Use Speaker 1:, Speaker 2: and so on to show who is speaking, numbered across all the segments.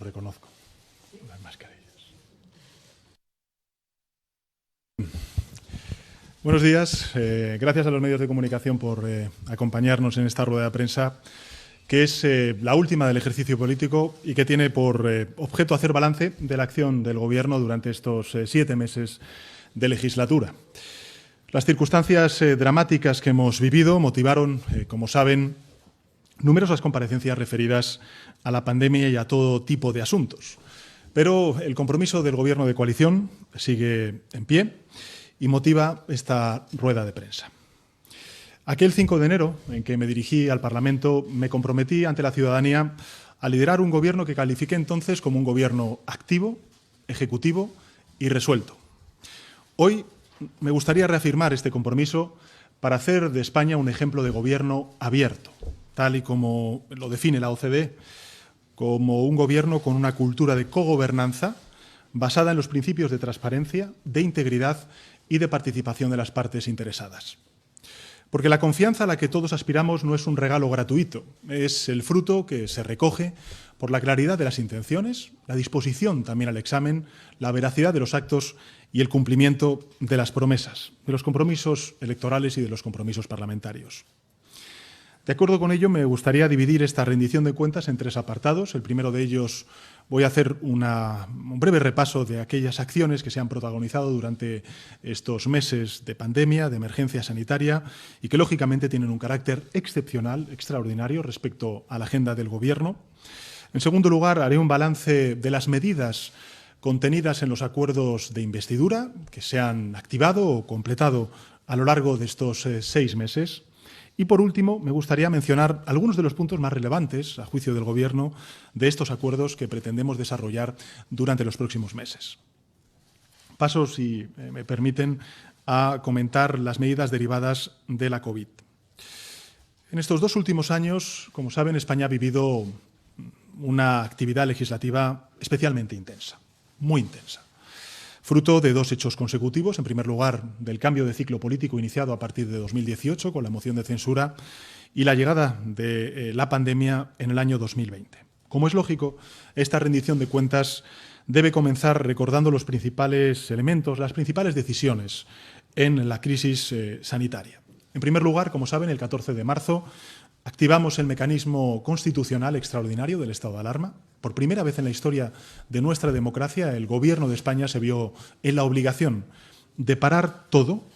Speaker 1: Os reconozco las mascarillas. Buenos días. Gracias a los medios de comunicación por acompañarnos en esta rueda de prensa, que es la última del ejercicio político y que tiene por objeto hacer balance de la acción del Gobierno durante estos 7 meses de legislatura. Las circunstancias dramáticas que hemos vivido motivaron, como saben, numerosas comparecencias referidas a la pandemia y a todo tipo de asuntos. Pero el compromiso del Gobierno de coalición sigue en pie y motiva esta rueda de prensa. Aquel 5 de enero, en que me dirigí al Parlamento, me comprometí ante la ciudadanía a liderar un Gobierno que califiqué entonces como un Gobierno activo, ejecutivo y resuelto. Hoy me gustaría reafirmar este compromiso para hacer de España un ejemplo de gobierno abierto, tal y como lo define la OCDE, como un gobierno con una cultura de cogobernanza basada en los principios de transparencia, de integridad y de participación de las partes interesadas. Porque la confianza a la que todos aspiramos no es un regalo gratuito, es el fruto que se recoge por la claridad de las intenciones, la disposición también al examen, la veracidad de los actos y el cumplimiento de las promesas, de los compromisos electorales y de los compromisos parlamentarios. De acuerdo con ello, me gustaría dividir esta rendición de cuentas en 3 apartados. El primero de ellos voy a hacer un breve repaso de aquellas acciones que se han protagonizado durante estos meses de pandemia, de emergencia sanitaria y que, lógicamente, tienen un carácter excepcional, extraordinario respecto a la agenda del Gobierno. En segundo lugar, haré un balance de las medidas contenidas en los acuerdos de investidura que se han activado o completado a lo largo de estos 6 meses. Y, por último, me gustaría mencionar algunos de los puntos más relevantes, a juicio del Gobierno, de estos acuerdos que pretendemos desarrollar durante los próximos meses. Paso, si me permiten, a comentar las medidas derivadas de la COVID. En estos 2 últimos años, como saben, España ha vivido una actividad legislativa especialmente intensa, muy intensa. Fruto de 2 hechos consecutivos. En primer lugar, del cambio de ciclo político iniciado a partir de 2018 con la moción de censura y la llegada de la pandemia en el año 2020. Como es lógico, esta rendición de cuentas debe comenzar recordando los principales elementos, las principales decisiones en la crisis sanitaria. En primer lugar, como saben, el 14 de marzo activamos el mecanismo constitucional extraordinario del estado de alarma. Por primera vez en la historia de nuestra democracia, el Gobierno de España se vio en la obligación de parar todo,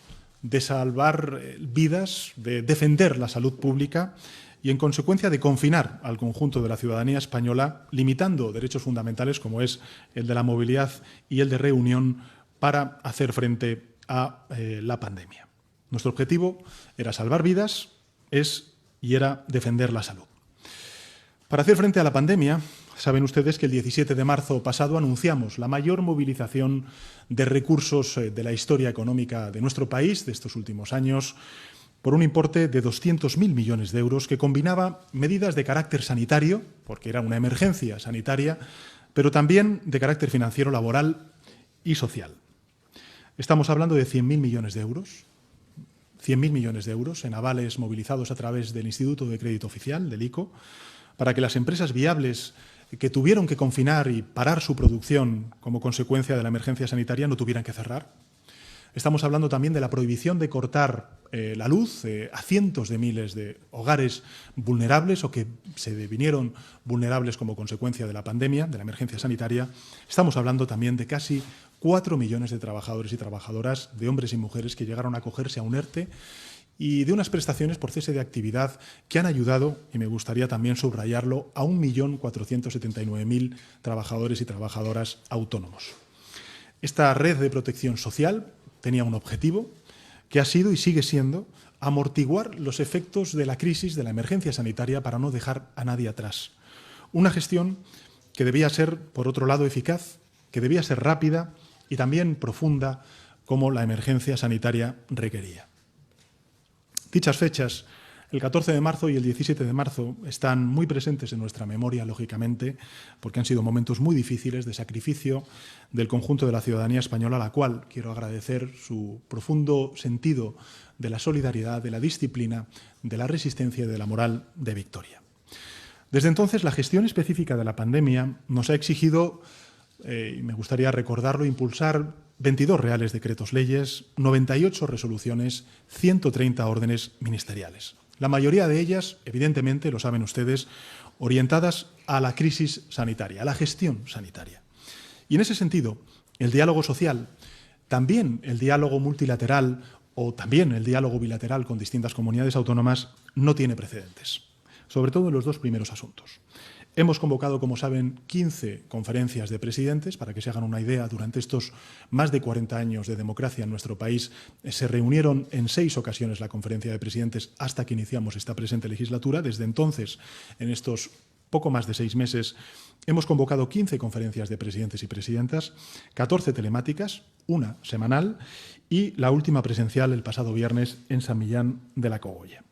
Speaker 1: de salvar vidas, de defender la salud pública y, en consecuencia, de confinar al conjunto de la ciudadanía española, limitando derechos fundamentales como es el de la movilidad y el de reunión para hacer frente a la pandemia. Nuestro objetivo era salvar vidas, y era defender la salud. Para hacer frente a la pandemia, saben ustedes que el 17 de marzo pasado anunciamos la mayor movilización de recursos de la historia económica de nuestro país de estos últimos años, por un importe de 200.000 millones de euros que combinaba medidas de carácter sanitario, porque era una emergencia sanitaria, pero también de carácter financiero, laboral y social. Estamos hablando de 100.000 millones de euros. 100.000 millones de euros en avales movilizados a través del Instituto de Crédito Oficial, del ICO, para que las empresas viables que tuvieron que confinar y parar su producción como consecuencia de la emergencia sanitaria no tuvieran que cerrar. Estamos hablando también de la prohibición de cortar la luz a cientos de miles de hogares vulnerables o que se devinieron vulnerables como consecuencia de la pandemia, de la emergencia sanitaria. Estamos hablando también de casi 4 millones de trabajadores y trabajadoras, de hombres y mujeres que llegaron a acogerse a un ERTE y de unas prestaciones por cese de actividad que han ayudado, y me gustaría también subrayarlo, a 1.479.000 trabajadores y trabajadoras autónomos. Esta red de protección social tenía un objetivo que ha sido y sigue siendo amortiguar los efectos de la crisis, de la emergencia sanitaria, para no dejar a nadie atrás. Una gestión que debía ser, por otro lado, eficaz, que debía ser rápida y también profunda, como la emergencia sanitaria requería. Dichas fechas, el 14 de marzo y el 17 de marzo, están muy presentes en nuestra memoria, lógicamente, porque han sido momentos muy difíciles de sacrificio del conjunto de la ciudadanía española, a la cual quiero agradecer su profundo sentido de la solidaridad, de la disciplina, de la resistencia y de la moral de victoria. Desde entonces, la gestión específica de la pandemia nos ha exigido, y me gustaría recordarlo, impulsar 22 reales decretos leyes, 98 resoluciones, 130 órdenes ministeriales. La mayoría de ellas, evidentemente, lo saben ustedes, orientadas a la crisis sanitaria, a la gestión sanitaria. Y en ese sentido, el diálogo social, también el diálogo multilateral o también el diálogo bilateral con distintas comunidades autónomas no tiene precedentes, sobre todo en los dos primeros asuntos. Hemos convocado, como saben, 15 conferencias de presidentes. Para que se hagan una idea, durante estos más de 40 años de democracia en nuestro país se reunieron en 6 ocasiones la conferencia de presidentes hasta que iniciamos esta presente legislatura. Desde entonces, en estos poco más de 6 meses, hemos convocado 15 conferencias de presidentes y presidentas, 14 telemáticas, una semanal y la última presencial el pasado viernes en San Millán de la Cogolla.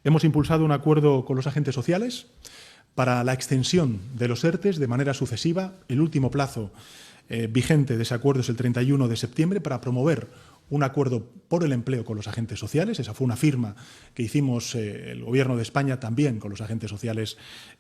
Speaker 1: Hemos impulsado un acuerdo con los agentes sociales para la extensión de los ERTEs de manera sucesiva. El último plazo vigente de ese acuerdo es el 31 de septiembre para promover un acuerdo por el empleo con los agentes sociales. Esa fue una firma que hicimos el Gobierno de España también con los agentes sociales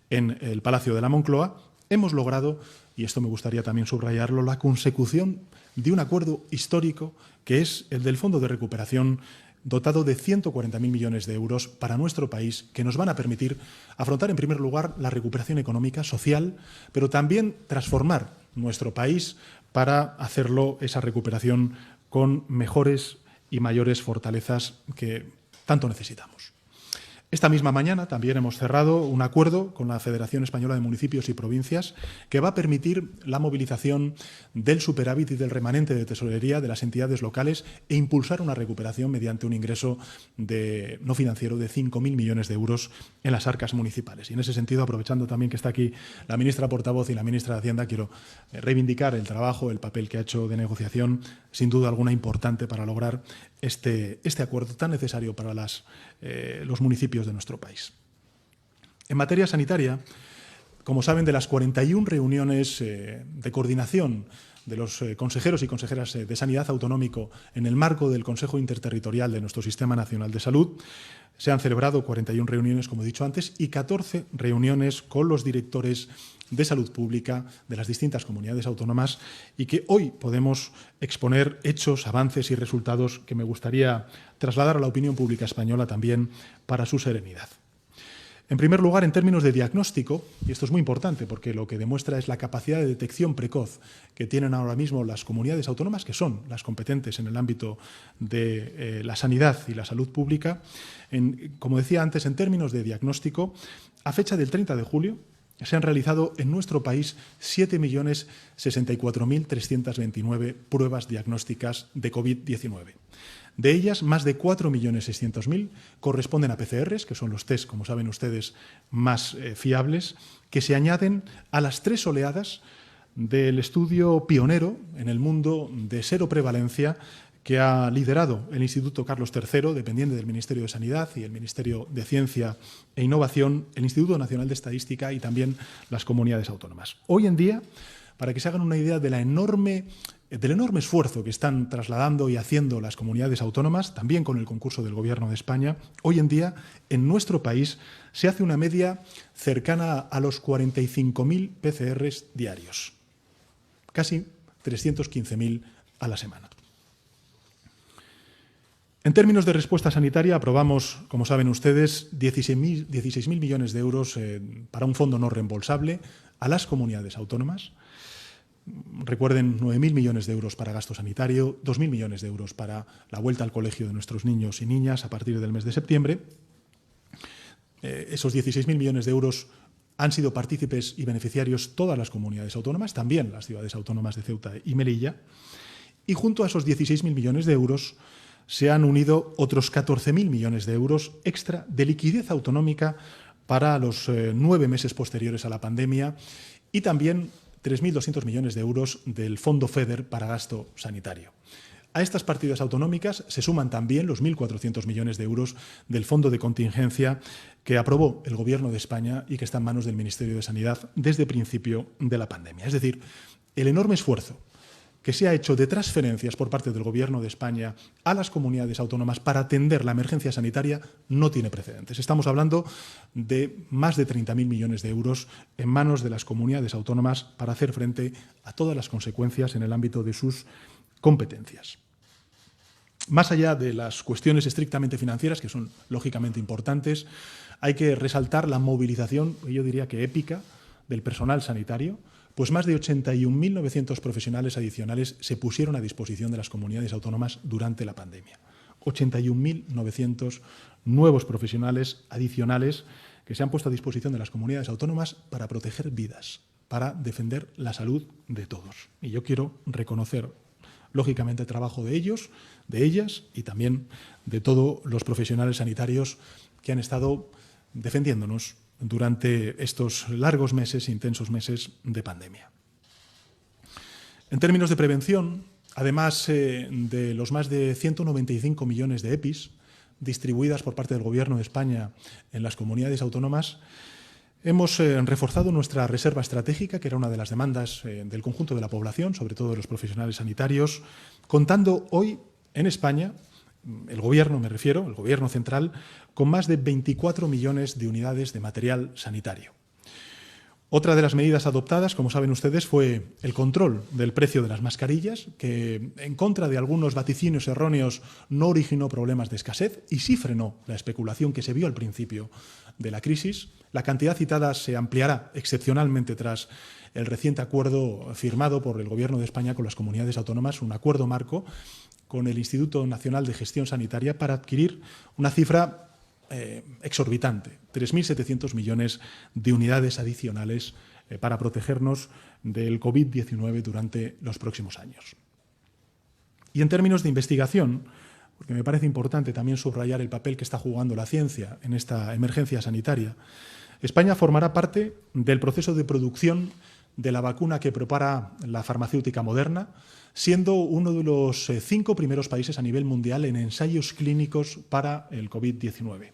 Speaker 1: en el Palacio de la Moncloa. Hemos logrado, y esto me gustaría también subrayarlo, la consecución de un acuerdo histórico que es el del Fondo de Recuperación dotado de 140.000 millones de euros para nuestro país, que nos van a permitir afrontar, en primer lugar, la recuperación económica, social, pero también transformar nuestro país para hacerlo, esa recuperación, con mejores y mayores fortalezas que tanto necesitamos. Esta misma mañana también hemos cerrado un acuerdo con la Federación Española de Municipios y Provincias que va a permitir la movilización del superávit y del remanente de tesorería de las entidades locales e impulsar una recuperación mediante un ingreso no financiero de 5.000 millones de euros en las arcas municipales. Y en ese sentido, aprovechando también que está aquí la ministra portavoz y la ministra de Hacienda, quiero reivindicar el trabajo, el papel que ha hecho de negociación, sin duda alguna importante para lograr este acuerdo tan necesario para los municipios de nuestro país. En materia sanitaria, como saben, de las 41 reuniones de coordinación de los consejeros y consejeras de Sanidad autonómico en el marco del Consejo Interterritorial de nuestro Sistema Nacional de Salud, se han celebrado 41 reuniones, como he dicho antes, y 14 reuniones con los directores de salud pública de las distintas comunidades autónomas y que hoy podemos exponer hechos, avances y resultados que me gustaría trasladar a la opinión pública española también para su serenidad. En primer lugar, en términos de diagnóstico, y esto es muy importante porque lo que demuestra es la capacidad de detección precoz que tienen ahora mismo las comunidades autónomas, que son las competentes en el ámbito de la sanidad y la salud pública. Como decía antes, en términos de diagnóstico, a fecha del 30 de julio, se han realizado en nuestro país 7.064.329 pruebas diagnósticas de COVID-19. De ellas, más de 4.600.000 corresponden a PCRs, que son los test, como saben ustedes, más fiables, que se añaden a las 3 oleadas del estudio pionero en el mundo de seroprevalencia que ha liderado el Instituto Carlos III, dependiente del Ministerio de Sanidad y el Ministerio de Ciencia e Innovación, el Instituto Nacional de Estadística y también las comunidades autónomas. Hoy en día, para que se hagan una idea del enorme esfuerzo que están trasladando y haciendo las comunidades autónomas, también con el concurso del Gobierno de España, hoy en día en nuestro país se hace una media cercana a los 45.000 PCRs diarios, casi 315.000 a la semana. En términos de respuesta sanitaria, aprobamos, como saben ustedes, 16.000 millones de euros para un fondo no reembolsable a las comunidades autónomas. Recuerden, 9.000 millones de euros para gasto sanitario, 2.000 millones de euros para la vuelta al colegio de nuestros niños y niñas a partir del mes de septiembre. Esos 16.000 millones de euros han sido partícipes y beneficiarios todas las comunidades autónomas, también las ciudades autónomas de Ceuta y Melilla. Y junto a esos 16.000 millones de euros se han unido otros 14.000 millones de euros extra de liquidez autonómica para los 9 meses posteriores a la pandemia y también 3.200 millones de euros del Fondo FEDER para gasto sanitario. A estas partidas autonómicas se suman también los 1.400 millones de euros del Fondo de Contingencia que aprobó el Gobierno de España y que está en manos del Ministerio de Sanidad desde el principio de la pandemia. Es decir, el enorme esfuerzo que se ha hecho de transferencias por parte del Gobierno de España a las comunidades autónomas para atender la emergencia sanitaria no tiene precedentes. Estamos hablando de más de 30.000 millones de euros en manos de las comunidades autónomas para hacer frente a todas las consecuencias en el ámbito de sus competencias. Más allá de las cuestiones estrictamente financieras, que son lógicamente importantes, hay que resaltar la movilización, yo diría que épica, del personal sanitario, pues más de 81.900 profesionales adicionales se pusieron a disposición de las comunidades autónomas durante la pandemia. 81.900 nuevos profesionales adicionales que se han puesto a disposición de las comunidades autónomas para proteger vidas, para defender la salud de todos. Y yo quiero reconocer, lógicamente, el trabajo de ellos, de ellas y también de todos los profesionales sanitarios que han estado defendiéndonos durante estos largos meses, intensos meses de pandemia. En términos de prevención, además de los más de 195 millones de EPIs distribuidas por parte del Gobierno de España en las comunidades autónomas, hemos reforzado nuestra reserva estratégica, que era una de las demandas del conjunto de la población, sobre todo de los profesionales sanitarios, contando hoy en España, el Gobierno, me refiero, el Gobierno central, con más de 24 millones de unidades de material sanitario. Otra de las medidas adoptadas, como saben ustedes, fue el control del precio de las mascarillas, que en contra de algunos vaticinios erróneos no originó problemas de escasez y sí frenó la especulación que se vio al principio de la crisis. La cantidad citada se ampliará excepcionalmente tras el reciente acuerdo firmado por el Gobierno de España con las comunidades autónomas, un acuerdo marco con el Instituto Nacional de Gestión Sanitaria para adquirir una cifra exorbitante, 3.700 millones de unidades adicionales para protegernos del COVID-19 durante los próximos años. Y en términos de investigación, porque me parece importante también subrayar el papel que está jugando la ciencia en esta emergencia sanitaria, España formará parte del proceso de producción de la vacuna que prepara la farmacéutica Moderna, siendo uno de los 5 primeros países a nivel mundial en ensayos clínicos para el COVID-19.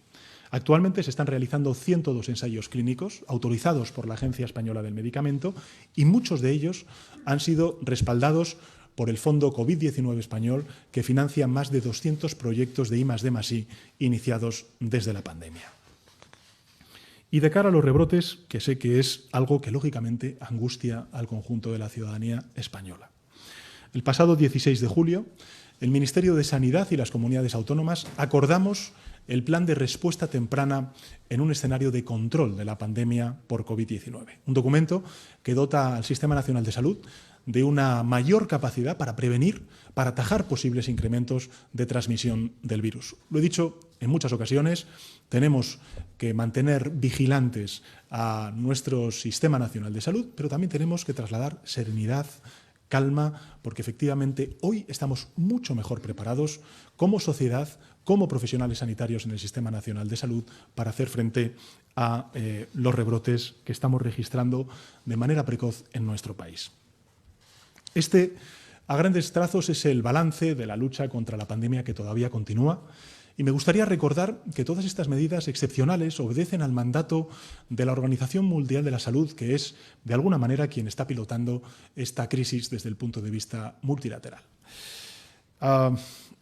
Speaker 1: Actualmente se están realizando 102 ensayos clínicos autorizados por la Agencia Española del Medicamento y muchos de ellos han sido respaldados por el Fondo COVID-19 español, que financia más de 200 proyectos de I+D+I iniciados desde la pandemia. Y de cara a los rebrotes, que sé que es algo que lógicamente angustia al conjunto de la ciudadanía española. El pasado 16 de julio, el Ministerio de Sanidad y las comunidades autónomas acordamos el plan de respuesta temprana en un escenario de control de la pandemia por COVID-19. Un documento que dota al Sistema Nacional de Salud de una mayor capacidad para prevenir, para atajar posibles incrementos de transmisión del virus. Lo he dicho en muchas ocasiones, tenemos que mantener vigilantes a nuestro Sistema Nacional de Salud, pero también tenemos que trasladar serenidad, calma, porque efectivamente hoy estamos mucho mejor preparados como sociedad, como profesionales sanitarios en el Sistema Nacional de Salud para hacer frente a los rebrotes que estamos registrando de manera precoz en nuestro país. Este, a grandes trazos, es el balance de la lucha contra la pandemia que todavía continúa. Y me gustaría recordar que todas estas medidas excepcionales obedecen al mandato de la Organización Mundial de la Salud, que es, de alguna manera, quien está pilotando esta crisis desde el punto de vista multilateral.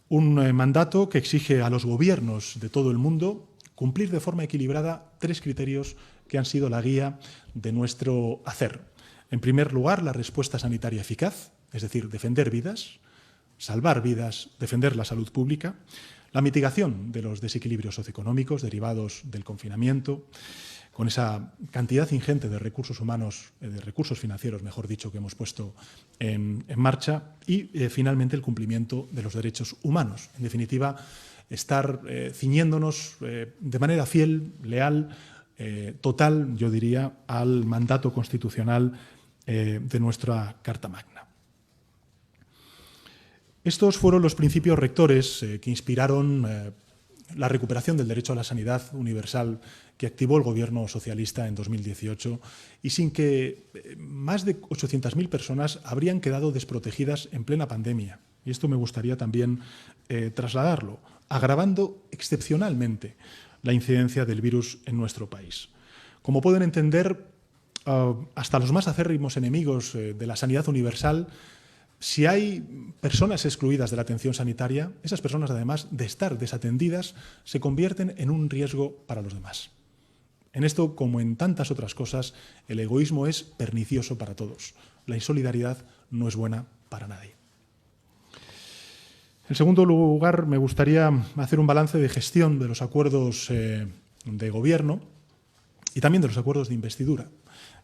Speaker 1: Un mandato que exige a los gobiernos de todo el mundo cumplir de forma equilibrada 3 criterios que han sido la guía de nuestro hacer. En primer lugar, la respuesta sanitaria eficaz, es decir, defender vidas, salvar vidas, defender la salud pública. La mitigación de los desequilibrios socioeconómicos derivados del confinamiento, con esa cantidad ingente de recursos humanos, de recursos financieros, mejor dicho, que hemos puesto en marcha. Y, finalmente, el cumplimiento de los derechos humanos. En definitiva, estar ciñéndonos de manera fiel, leal, total, yo diría, al mandato constitucional de nuestra Carta Magna. Estos fueron los principios rectores que inspiraron la recuperación del derecho a la sanidad universal que activó el Gobierno socialista en 2018 y sin que más de 800.000 personas habrían quedado desprotegidas en plena pandemia. Y esto me gustaría también trasladarlo, agravando excepcionalmente la incidencia del virus en nuestro país. Como pueden entender, hasta los más acérrimos enemigos de la sanidad universal Si hay personas excluidas de la atención sanitaria, esas personas, además de estar desatendidas, se convierten en un riesgo para los demás. En esto, como en tantas otras cosas, el egoísmo es pernicioso para todos. La insolidaridad no es buena para nadie. En segundo lugar, me gustaría hacer un balance de gestión de los acuerdos de gobierno y también de los acuerdos de investidura,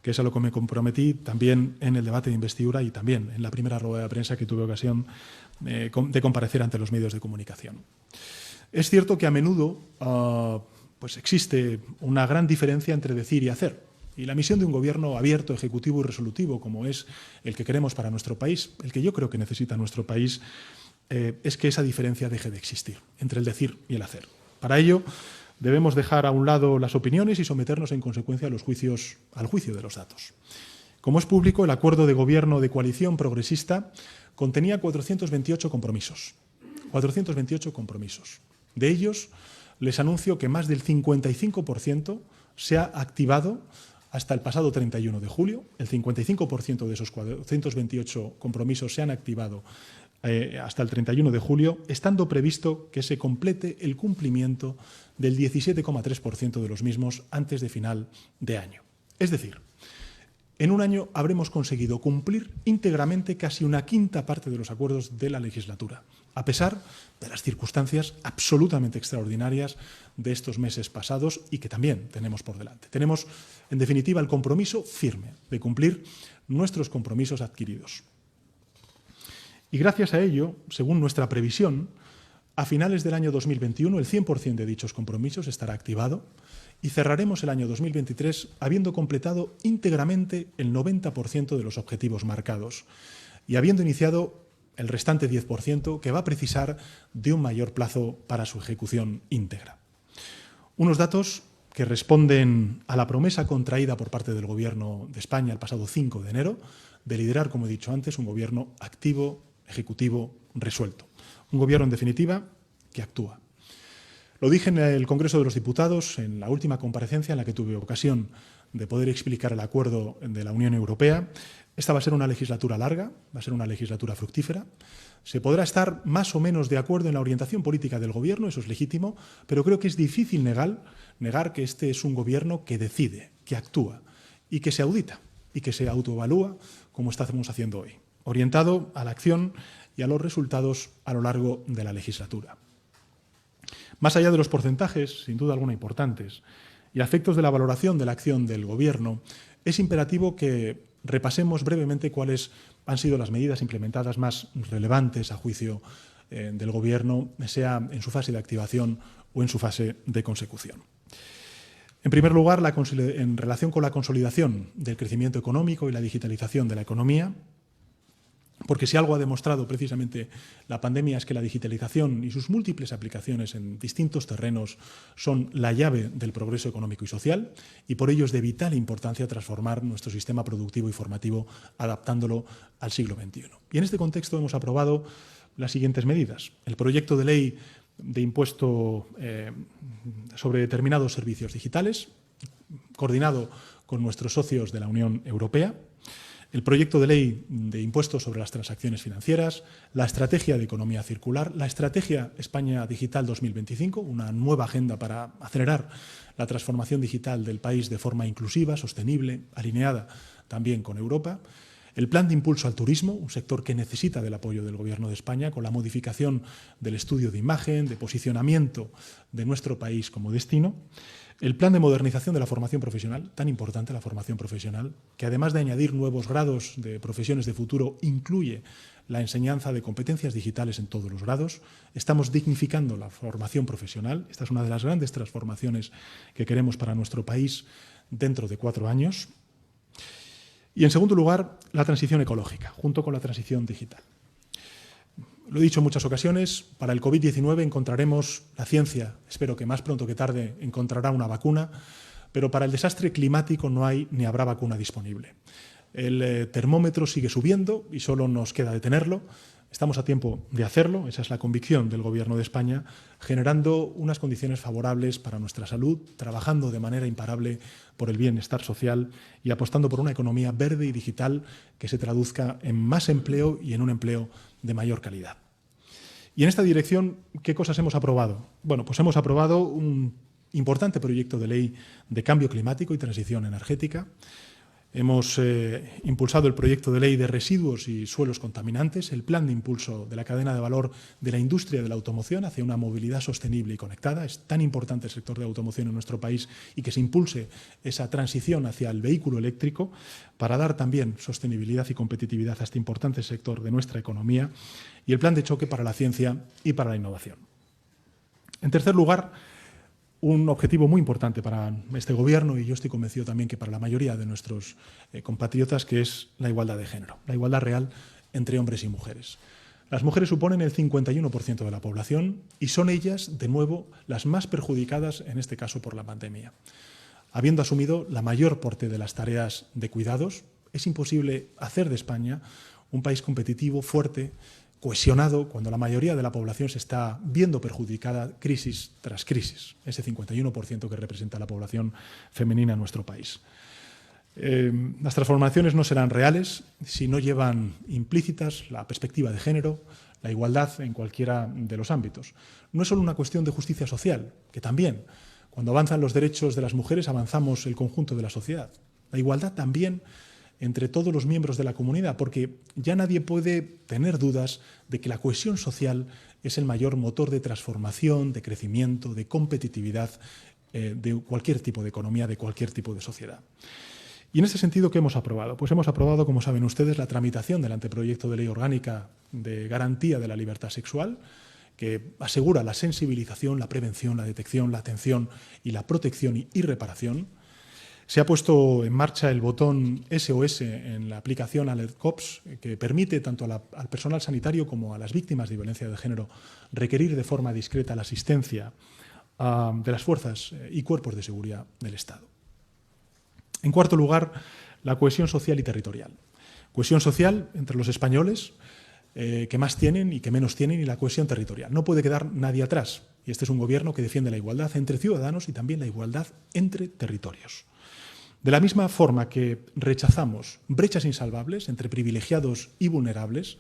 Speaker 1: que es a lo que me comprometí también en el debate de investidura y también en la primera rueda de prensa que tuve ocasión de comparecer ante los medios de comunicación. Es cierto que a menudo pues existe una gran diferencia entre decir y hacer. Y la misión de un gobierno abierto, ejecutivo y resolutivo, como es el que queremos para nuestro país, el que yo creo que necesita nuestro país, es que esa diferencia deje de existir entre el decir y el hacer. Para ello, debemos dejar a un lado las opiniones y someternos en consecuencia al juicio de los datos. Como es público, el acuerdo de gobierno de coalición progresista contenía 428 compromisos. 428 compromisos. De ellos, les anuncio que más del 55% se ha activado hasta el pasado 31 de julio. El 55% de esos 428 compromisos se han activado hasta el 31 de julio, estando previsto que se complete el cumplimiento del 17,3% de los mismos antes de final de año. Es decir, en un año habremos conseguido cumplir íntegramente casi una quinta parte de los acuerdos de la legislatura, a pesar de las circunstancias absolutamente extraordinarias de estos meses pasados y que también tenemos por delante. Tenemos, en definitiva, el compromiso firme de cumplir nuestros compromisos adquiridos. Y gracias a ello, según nuestra previsión, a finales del año 2021 el 100% de dichos compromisos estará activado y cerraremos el año 2023 habiendo completado íntegramente el 90% de los objetivos marcados y habiendo iniciado el restante 10% que va a precisar de un mayor plazo para su ejecución íntegra. Unos datos que responden a la promesa contraída por parte del Gobierno de España el pasado 5 de enero de liderar, como he dicho antes, un gobierno activo, ejecutivo, resuelto. Un gobierno, en definitiva, que actúa. Lo dije en el Congreso de los Diputados, en la última comparecencia en la que tuve ocasión de poder explicar el acuerdo de la Unión Europea. Esta va a ser una legislatura larga, va a ser una legislatura fructífera. Se podrá estar más o menos de acuerdo en la orientación política del Gobierno, eso es legítimo, pero creo que es difícil negar que este es un Gobierno que decide, que actúa y que se audita y que se autoevalúa como estamos haciendo hoy, orientado a la acción y a los resultados a lo largo de la legislatura. Más allá de los porcentajes, sin duda alguna importantes, y a efectos de la valoración de la acción del Gobierno, es imperativo que repasemos brevemente cuáles han sido las medidas implementadas más relevantes a juicio del Gobierno, sea en su fase de activación o en su fase de consecución. En primer lugar, en relación con la consolidación del crecimiento económico y la digitalización de la economía, porque si algo ha demostrado precisamente la pandemia es que la digitalización y sus múltiples aplicaciones en distintos terrenos son la llave del progreso económico y social y por ello es de vital importancia transformar nuestro sistema productivo y formativo adaptándolo al siglo XXI. Y en este contexto hemos aprobado las siguientes medidas. El proyecto de ley de impuesto sobre determinados servicios digitales, coordinado con nuestros socios de la Unión Europea, el proyecto de ley de impuestos sobre las transacciones financieras, la estrategia de economía circular, la estrategia España Digital 2025, una nueva agenda para acelerar la transformación digital del país de forma inclusiva, sostenible, alineada también con Europa, el plan de impulso al turismo, un sector que necesita del apoyo del Gobierno de España, con la modificación del estudio de imagen, de posicionamiento de nuestro país como destino, el plan de modernización de la formación profesional, tan importante la formación profesional, que además de añadir nuevos grados de profesiones de futuro, incluye la enseñanza de competencias digitales en todos los grados. Estamos dignificando la formación profesional. Esta es una de las grandes transformaciones que queremos para nuestro país dentro de 4 años. Y, en segundo lugar, la transición ecológica, junto con la transición digital. Lo he dicho en muchas ocasiones, para el COVID-19 encontraremos, la ciencia, espero que más pronto que tarde, encontrará una vacuna, pero para el desastre climático no hay ni habrá vacuna disponible. El termómetro sigue subiendo y solo nos queda detenerlo. Estamos a tiempo de hacerlo, esa es la convicción del Gobierno de España, generando unas condiciones favorables para nuestra salud, trabajando de manera imparable por el bienestar social y apostando por una economía verde y digital que se traduzca en más empleo y en un empleo de mayor calidad. Y en esta dirección, ¿qué cosas hemos aprobado? Bueno, pues hemos aprobado un importante proyecto de ley de cambio climático y transición energética. Hemos impulsado el proyecto de ley de residuos y suelos contaminantes, el plan de impulso de la cadena de valor de la industria de la automoción hacia una movilidad sostenible y conectada. Es tan importante el sector de automoción en nuestro país y que se impulse esa transición hacia el vehículo eléctrico para dar también sostenibilidad y competitividad a este importante sector de nuestra economía, y el plan de choque para la ciencia y para la innovación. En tercer lugar, un objetivo muy importante para este Gobierno, y yo estoy convencido también que para la mayoría de nuestros compatriotas, que es la igualdad de género, la igualdad real entre hombres y mujeres. Las mujeres suponen el 51% de la población y son ellas, de nuevo, las más perjudicadas, en este caso por la pandemia. Habiendo asumido la mayor parte de las tareas de cuidados, es imposible hacer de España un país competitivo, fuerte, cohesionado, cuando la mayoría de la población se está viendo perjudicada crisis tras crisis, ese 51% que representa la población femenina en nuestro país. Las transformaciones no serán reales si no llevan implícitas la perspectiva de género, la igualdad en cualquiera de los ámbitos. No es solo una cuestión de justicia social, que también, cuando avanzan los derechos de las mujeres, avanzamos el conjunto de la sociedad. La igualdad también entre todos los miembros de la comunidad, porque ya nadie puede tener dudas de que la cohesión social es el mayor motor de transformación, de crecimiento, de competitividad de cualquier tipo de economía, de cualquier tipo de sociedad. Y en ese sentido, ¿qué hemos aprobado? Pues hemos aprobado, como saben ustedes, la tramitación del anteproyecto de ley orgánica de garantía de la libertad sexual, que asegura la sensibilización, la prevención, la detección, la atención y la protección y reparación. Se ha puesto en marcha el botón SOS en la aplicación AlertCops, que permite tanto al personal sanitario como a las víctimas de violencia de género requerir de forma discreta la asistencia de las fuerzas y cuerpos de seguridad del Estado. En cuarto lugar, la cohesión social y territorial. Cohesión social entre los españoles, que más tienen y que menos tienen, y la cohesión territorial. No puede quedar nadie atrás. Y este es un Gobierno que defiende la igualdad entre ciudadanos y también la igualdad entre territorios. De la misma forma que rechazamos brechas insalvables entre privilegiados y vulnerables,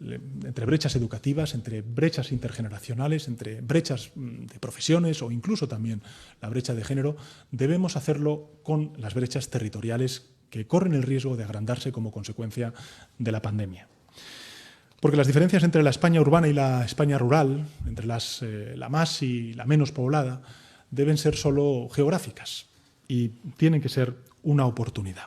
Speaker 1: entre brechas educativas, entre brechas intergeneracionales, entre brechas de profesiones o incluso también la brecha de género, debemos hacerlo con las brechas territoriales que corren el riesgo de agrandarse como consecuencia de la pandemia. Porque las diferencias entre la España urbana y la España rural, entre la más y la menos poblada, deben ser solo geográficas y tienen que ser una oportunidad.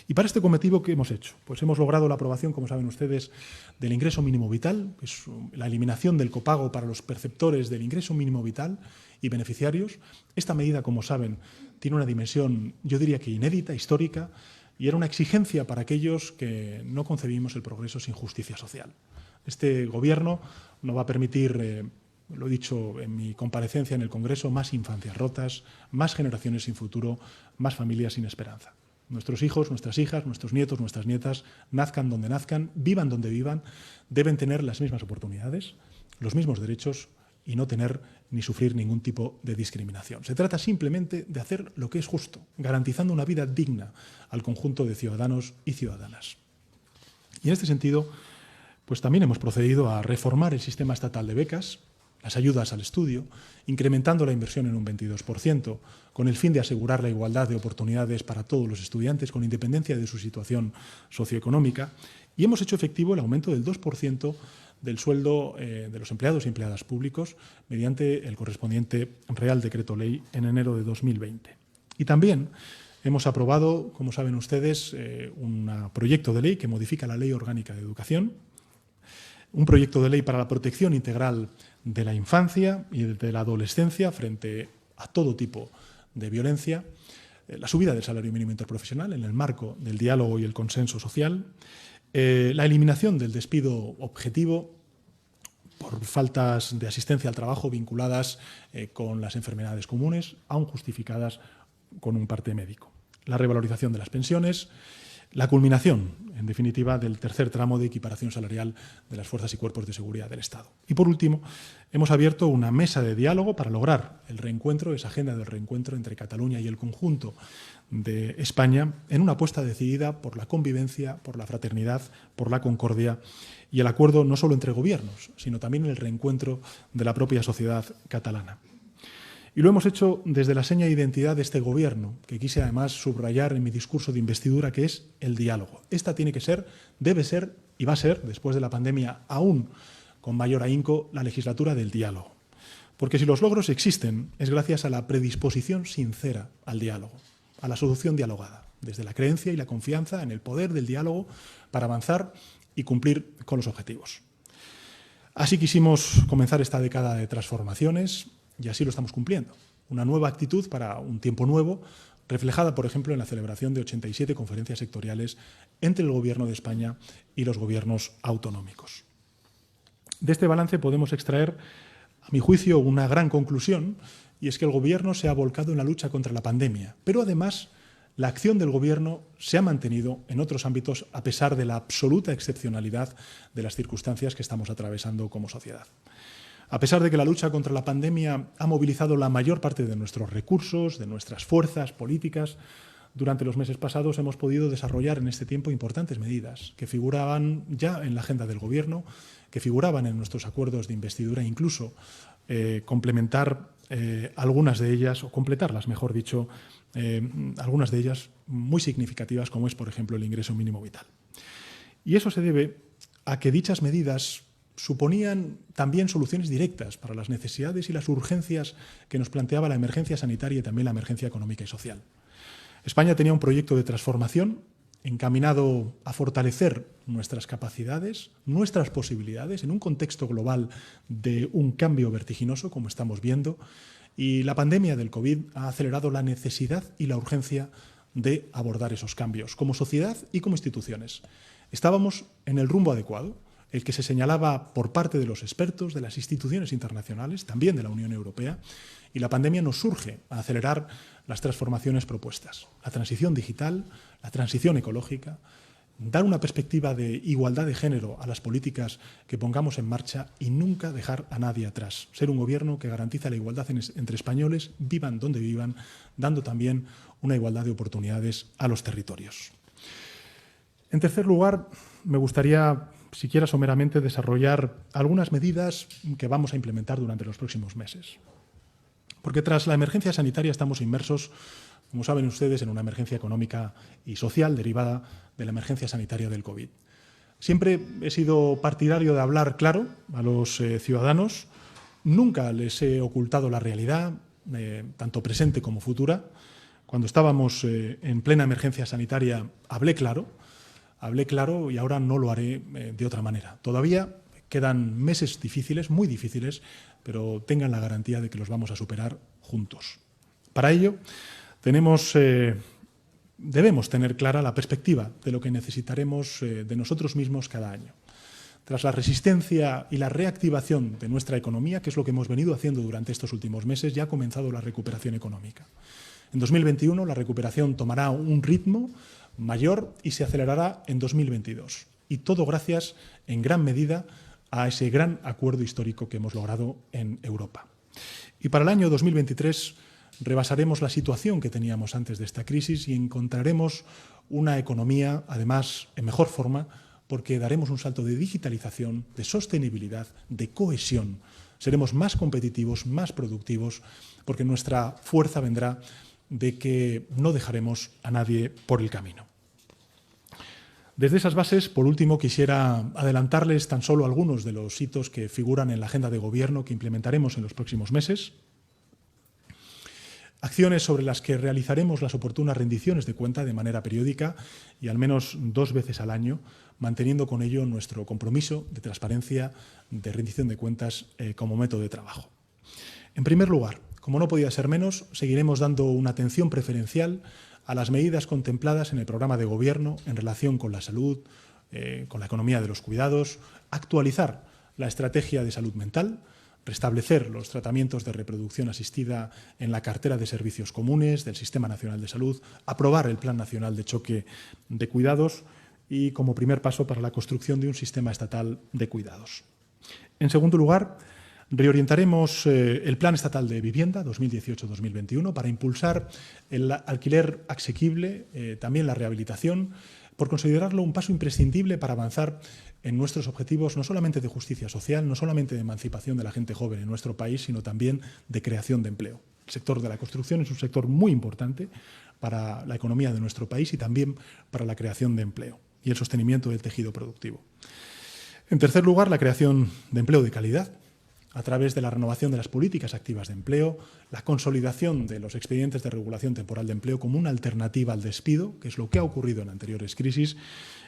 Speaker 1: Y para este cometido, ¿qué hemos hecho? Pues hemos logrado la aprobación, como saben ustedes, del ingreso mínimo vital, que es la eliminación del copago para los perceptores del ingreso mínimo vital y beneficiarios. Esta medida, como saben, tiene una dimensión, yo diría que inédita, histórica, y era una exigencia para aquellos que no concebimos el progreso sin justicia social. Este Gobierno no va a permitir, lo he dicho en mi comparecencia en el Congreso, más infancias rotas, más generaciones sin futuro, más familias sin esperanza. Nuestros hijos, nuestras hijas, nuestros nietos, nuestras nietas, nazcan donde nazcan, vivan donde vivan, deben tener las mismas oportunidades, los mismos derechos y no tener ni sufrir ningún tipo de discriminación. Se trata simplemente de hacer lo que es justo, garantizando una vida digna al conjunto de ciudadanos y ciudadanas. Y en este sentido, pues también hemos procedido a reformar el sistema estatal de becas, las ayudas al estudio, incrementando la inversión en un 22%, con el fin de asegurar la igualdad de oportunidades para todos los estudiantes, con independencia de su situación socioeconómica, y hemos hecho efectivo el aumento del 2% del sueldo de los empleados y empleadas públicos mediante el correspondiente Real Decreto Ley en enero de 2020. Y también hemos aprobado, como saben ustedes, un proyecto de ley que modifica la Ley Orgánica de Educación, un proyecto de ley para la protección integral de la infancia y de la adolescencia frente a todo tipo de violencia, la subida del salario mínimo interprofesional en el marco del diálogo y el consenso social, la eliminación del despido objetivo por faltas de asistencia al trabajo vinculadas con las enfermedades comunes, aun justificadas con un parte médico, la revalorización de las pensiones, la culminación, en definitiva, del tercer tramo de equiparación salarial de las fuerzas y cuerpos de seguridad del Estado. Y, por último, hemos abierto una mesa de diálogo para lograr el reencuentro, esa agenda del reencuentro entre Cataluña y el conjunto de España, en una apuesta decidida por la convivencia, por la fraternidad, por la concordia y el acuerdo no solo entre gobiernos, sino también el reencuentro de la propia sociedad catalana. Y lo hemos hecho desde la seña de identidad de este Gobierno, que quise además subrayar en mi discurso de investidura, que es el diálogo. Esta tiene que ser, debe ser y va a ser, después de la pandemia, aún con mayor ahínco, la legislatura del diálogo. Porque si los logros existen, es gracias a la predisposición sincera al diálogo, a la solución dialogada, desde la creencia y la confianza en el poder del diálogo para avanzar y cumplir con los objetivos. Así quisimos comenzar esta década de transformaciones, y así lo estamos cumpliendo. Una nueva actitud para un tiempo nuevo, reflejada, por ejemplo, en la celebración de 87 conferencias sectoriales entre el Gobierno de España y los gobiernos autonómicos. De este balance podemos extraer, a mi juicio, una gran conclusión, y es que el Gobierno se ha volcado en la lucha contra la pandemia, pero además la acción del Gobierno se ha mantenido en otros ámbitos a pesar de la absoluta excepcionalidad de las circunstancias que estamos atravesando como sociedad. A pesar de que la lucha contra la pandemia ha movilizado la mayor parte de nuestros recursos, de nuestras fuerzas políticas, durante los meses pasados hemos podido desarrollar en este tiempo importantes medidas que figuraban ya en la agenda del Gobierno, que figuraban en nuestros acuerdos de investidura, incluso complementar algunas de ellas, o completarlas, mejor dicho, algunas de ellas muy significativas, como es, por ejemplo, el ingreso mínimo vital. Y eso se debe a que dichas medidas suponían también soluciones directas para las necesidades y las urgencias que nos planteaba la emergencia sanitaria y también la emergencia económica y social. España tenía un proyecto de transformación encaminado a fortalecer nuestras capacidades, nuestras posibilidades, en un contexto global de un cambio vertiginoso, como estamos viendo, y la pandemia del COVID ha acelerado la necesidad y la urgencia de abordar esos cambios, como sociedad y como instituciones. Estábamos en el rumbo adecuado, el que se señalaba por parte de los expertos, de las instituciones internacionales, también de la Unión Europea, y la pandemia nos surge a acelerar las transformaciones propuestas. La transición digital, la transición ecológica, dar una perspectiva de igualdad de género a las políticas que pongamos en marcha y nunca dejar a nadie atrás. Ser un Gobierno que garantiza la igualdad entre españoles, vivan donde vivan, dando también una igualdad de oportunidades a los territorios. En tercer lugar, me gustaría, siquiera someramente, desarrollar algunas medidas que vamos a implementar durante los próximos meses. Porque tras la emergencia sanitaria estamos inmersos, como saben ustedes, en una emergencia económica y social derivada de la emergencia sanitaria del COVID. Siempre he sido partidario de hablar claro a los ciudadanos. Nunca les he ocultado la realidad, tanto presente como futura. Cuando estábamos en plena emergencia sanitaria hablé claro y ahora no lo haré de otra manera. Todavía quedan meses difíciles, muy difíciles, pero tengan la garantía de que los vamos a superar juntos. Para ello, debemos tener clara la perspectiva de lo que necesitaremos de nosotros mismos cada año. Tras la resistencia y la reactivación de nuestra economía, que es lo que hemos venido haciendo durante estos últimos meses, ya ha comenzado la recuperación económica. En 2021 la recuperación tomará un ritmo mayor y se acelerará en 2022. Y todo gracias, en gran medida, a ese gran acuerdo histórico que hemos logrado en Europa. Y para el año 2023 rebasaremos la situación que teníamos antes de esta crisis y encontraremos una economía, además, en mejor forma, porque daremos un salto de digitalización, de sostenibilidad, de cohesión. Seremos más competitivos, más productivos, porque nuestra fuerza vendrá de que no dejaremos a nadie por el camino. Desde esas bases, por último, quisiera adelantarles tan solo algunos de los hitos que figuran en la agenda de Gobierno que implementaremos en los próximos meses. Acciones sobre las que realizaremos las oportunas rendiciones de cuenta de manera periódica y al menos 2 veces al año, manteniendo con ello nuestro compromiso de transparencia, de rendición de cuentas como método de trabajo. En primer lugar, como no podía ser menos, seguiremos dando una atención preferencial a las medidas contempladas en el programa de Gobierno en relación con la salud, con la economía de los cuidados, actualizar la estrategia de salud mental, restablecer los tratamientos de reproducción asistida en la cartera de servicios comunes del Sistema Nacional de Salud, aprobar el Plan Nacional de Choque de Cuidados y, como primer paso, para la construcción de un sistema estatal de cuidados. En segundo lugar, reorientaremos el Plan Estatal de Vivienda 2018-2021 para impulsar el alquiler asequible, también la rehabilitación, por considerarlo un paso imprescindible para avanzar en nuestros objetivos no solamente de justicia social, no solamente de emancipación de la gente joven en nuestro país, sino también de creación de empleo. El sector de la construcción es un sector muy importante para la economía de nuestro país y también para la creación de empleo y el sostenimiento del tejido productivo. En tercer lugar, la creación de empleo de calidad a través de la renovación de las políticas activas de empleo, la consolidación de los expedientes de regulación temporal de empleo como una alternativa al despido, que es lo que ha ocurrido en anteriores crisis,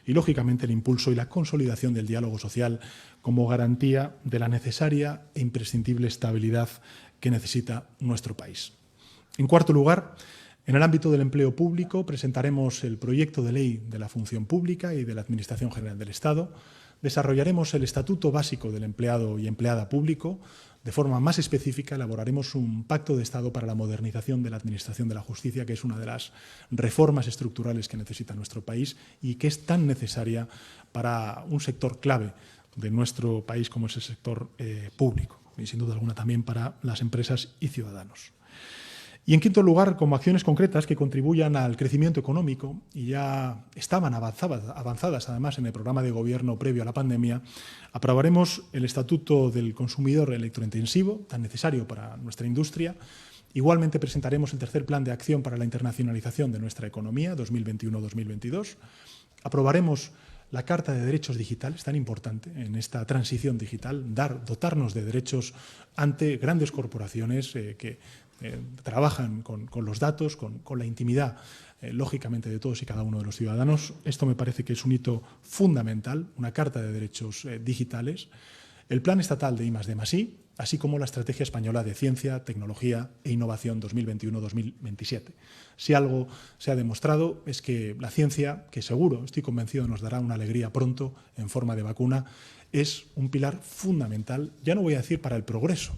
Speaker 1: y, lógicamente, el impulso y la consolidación del diálogo social como garantía de la necesaria e imprescindible estabilidad que necesita nuestro país. En cuarto lugar, en el ámbito del empleo público presentaremos el proyecto de ley de la función pública y de la Administración General del Estado. Desarrollaremos el Estatuto Básico del Empleado y Empleada Público. De forma más específica, elaboraremos un pacto de Estado para la modernización de la Administración de la Justicia, que es una de las reformas estructurales que necesita nuestro país y que es tan necesaria para un sector clave de nuestro país como es el sector público y, sin duda alguna, también para las empresas y ciudadanos. Y, en quinto lugar, como acciones concretas que contribuyan al crecimiento económico, y ya estaban avanzadas además en el programa de gobierno previo a la pandemia, aprobaremos el Estatuto del Consumidor Electrointensivo, tan necesario para nuestra industria. Igualmente presentaremos el tercer Plan de Acción para la Internacionalización de nuestra economía, 2021-2022. Aprobaremos la Carta de Derechos Digitales, tan importante en esta transición digital, dotarnos de derechos ante grandes corporaciones que trabajan con los datos, con la intimidad, lógicamente, de todos y cada uno de los ciudadanos. Esto me parece que es un hito fundamental, una Carta de Derechos Digitales, el Plan Estatal de I+D+I, así como la Estrategia Española de Ciencia, Tecnología e Innovación 2021-2027. Si algo se ha demostrado es que la ciencia, que seguro, estoy convencido, nos dará una alegría pronto en forma de vacuna, es un pilar fundamental, ya no voy a decir para el progreso,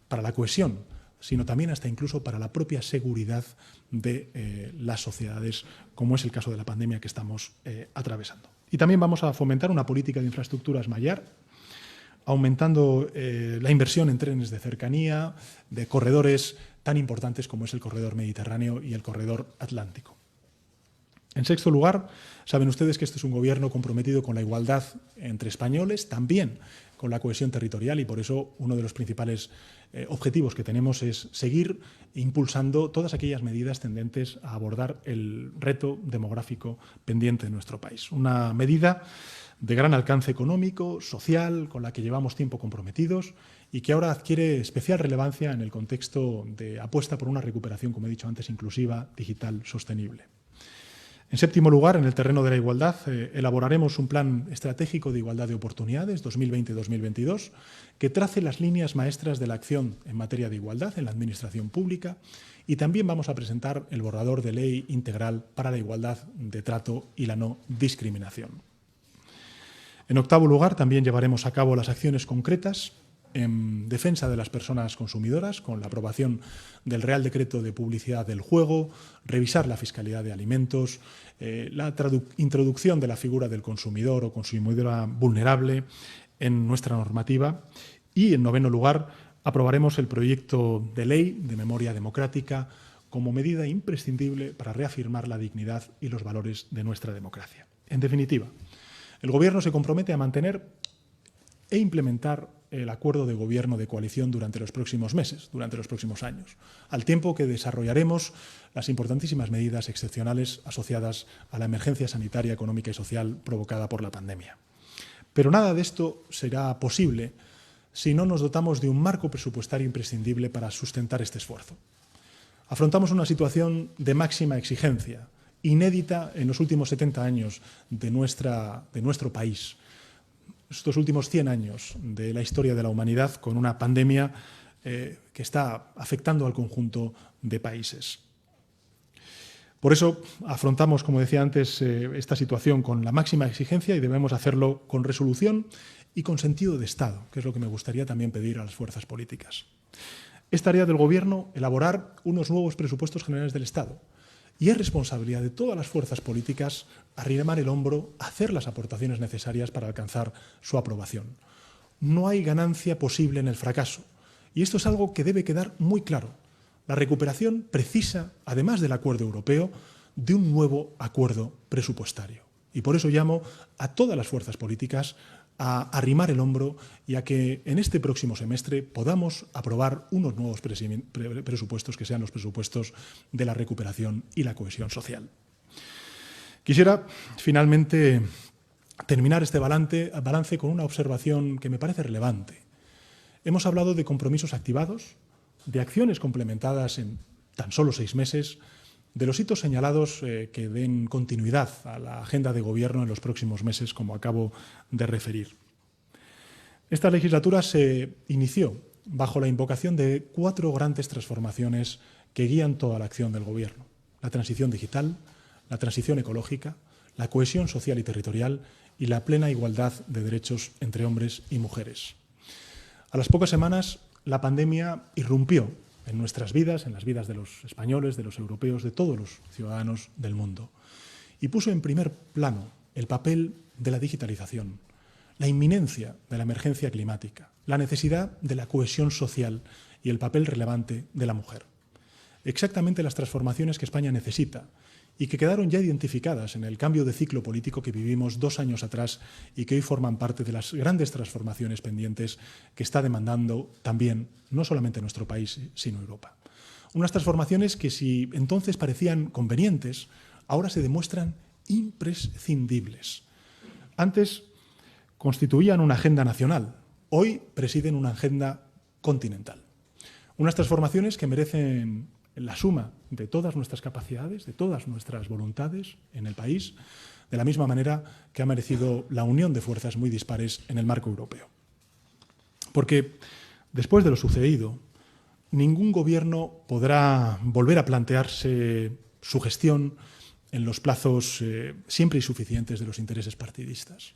Speaker 1: para la cohesión, sino también hasta incluso para la propia seguridad de las sociedades, como es el caso de la pandemia que estamos atravesando. Y también vamos a fomentar una política de infraestructuras mayor, aumentando la inversión en trenes de cercanía, de corredores tan importantes como es el corredor mediterráneo y el corredor atlántico. En sexto lugar, saben ustedes que este es un gobierno comprometido con la igualdad entre españoles, también con la cohesión territorial, y por eso uno de los principales objetivos que tenemos es seguir impulsando todas aquellas medidas tendentes a abordar el reto demográfico pendiente de nuestro país. Una medida de gran alcance económico, social, con la que llevamos tiempo comprometidos y que ahora adquiere especial relevancia en el contexto de apuesta por una recuperación, como he dicho antes, inclusiva, digital, sostenible. En séptimo lugar, en el terreno de la igualdad, elaboraremos un plan estratégico de igualdad de oportunidades 2020-2022 que trace las líneas maestras de la acción en materia de igualdad en la administración pública, y también vamos a presentar el borrador de ley integral para la igualdad de trato y la no discriminación. En octavo lugar, también llevaremos a cabo las acciones concretas en defensa de las personas consumidoras, con la aprobación del Real Decreto de Publicidad del Juego, revisar la fiscalidad de alimentos, la introducción de la figura del consumidor o consumidora vulnerable en nuestra normativa, y, en noveno lugar, aprobaremos el proyecto de ley de memoria democrática como medida imprescindible para reafirmar la dignidad y los valores de nuestra democracia. En definitiva, el Gobierno se compromete a mantener e implementar el acuerdo de gobierno de coalición durante los próximos meses, durante los próximos años, al tiempo que desarrollaremos las importantísimas medidas excepcionales asociadas a la emergencia sanitaria, económica y social provocada por la pandemia. Pero nada de esto será posible si no nos dotamos de un marco presupuestario imprescindible para sustentar este esfuerzo. Afrontamos una situación de máxima exigencia, inédita en los últimos 70 años de nuestro país, estos últimos 100 años de la historia de la humanidad, con una pandemia que está afectando al conjunto de países. Por eso afrontamos, como decía antes, esta situación con la máxima exigencia, y debemos hacerlo con resolución y con sentido de Estado, que es lo que me gustaría también pedir a las fuerzas políticas. Es tarea del Gobierno elaborar unos nuevos presupuestos generales del Estado y es responsabilidad de todas las fuerzas políticas arrimar el hombro, hacer las aportaciones necesarias para alcanzar su aprobación. No hay ganancia posible en el fracaso y esto es algo que debe quedar muy claro. La recuperación precisa, además del acuerdo europeo, de un nuevo acuerdo presupuestario. Y por eso llamo a todas las fuerzas políticas a arrimar el hombro y a que en este próximo semestre podamos aprobar unos nuevos presupuestos que sean los presupuestos de la recuperación y la cohesión social. Quisiera, finalmente, terminar este balance con una observación que me parece relevante. Hemos hablado de compromisos activados, de acciones complementadas en tan solo 6 meses, de los hitos señalados que den continuidad a la agenda de Gobierno en los próximos meses, como acabo de referir. Esta legislatura se inició bajo la invocación de 4 grandes transformaciones que guían toda la acción del Gobierno: la transición digital, la transición ecológica, la cohesión social y territorial y la plena igualdad de derechos entre hombres y mujeres. A las pocas semanas, la pandemia irrumpió en nuestras vidas, en las vidas de los españoles, de los europeos, de todos los ciudadanos del mundo, y puso en primer plano el papel de la digitalización, la inminencia de la emergencia climática, la necesidad de la cohesión social y el papel relevante de la mujer. Exactamente las transformaciones que España necesita y que quedaron ya identificadas en el cambio de ciclo político que vivimos 2 años atrás y que hoy forman parte de las grandes transformaciones pendientes que está demandando también, no solamente nuestro país, sino Europa. Unas transformaciones que, si entonces parecían convenientes, ahora se demuestran imprescindibles. Antes constituían una agenda nacional, hoy presiden una agenda continental. Unas transformaciones que merecen la suma de todas nuestras capacidades, de todas nuestras voluntades en el país, de la misma manera que ha merecido la unión de fuerzas muy dispares en el marco europeo. Porque después de lo sucedido, ningún gobierno podrá volver a plantearse su gestión en los plazos siempre insuficientes de los intereses partidistas.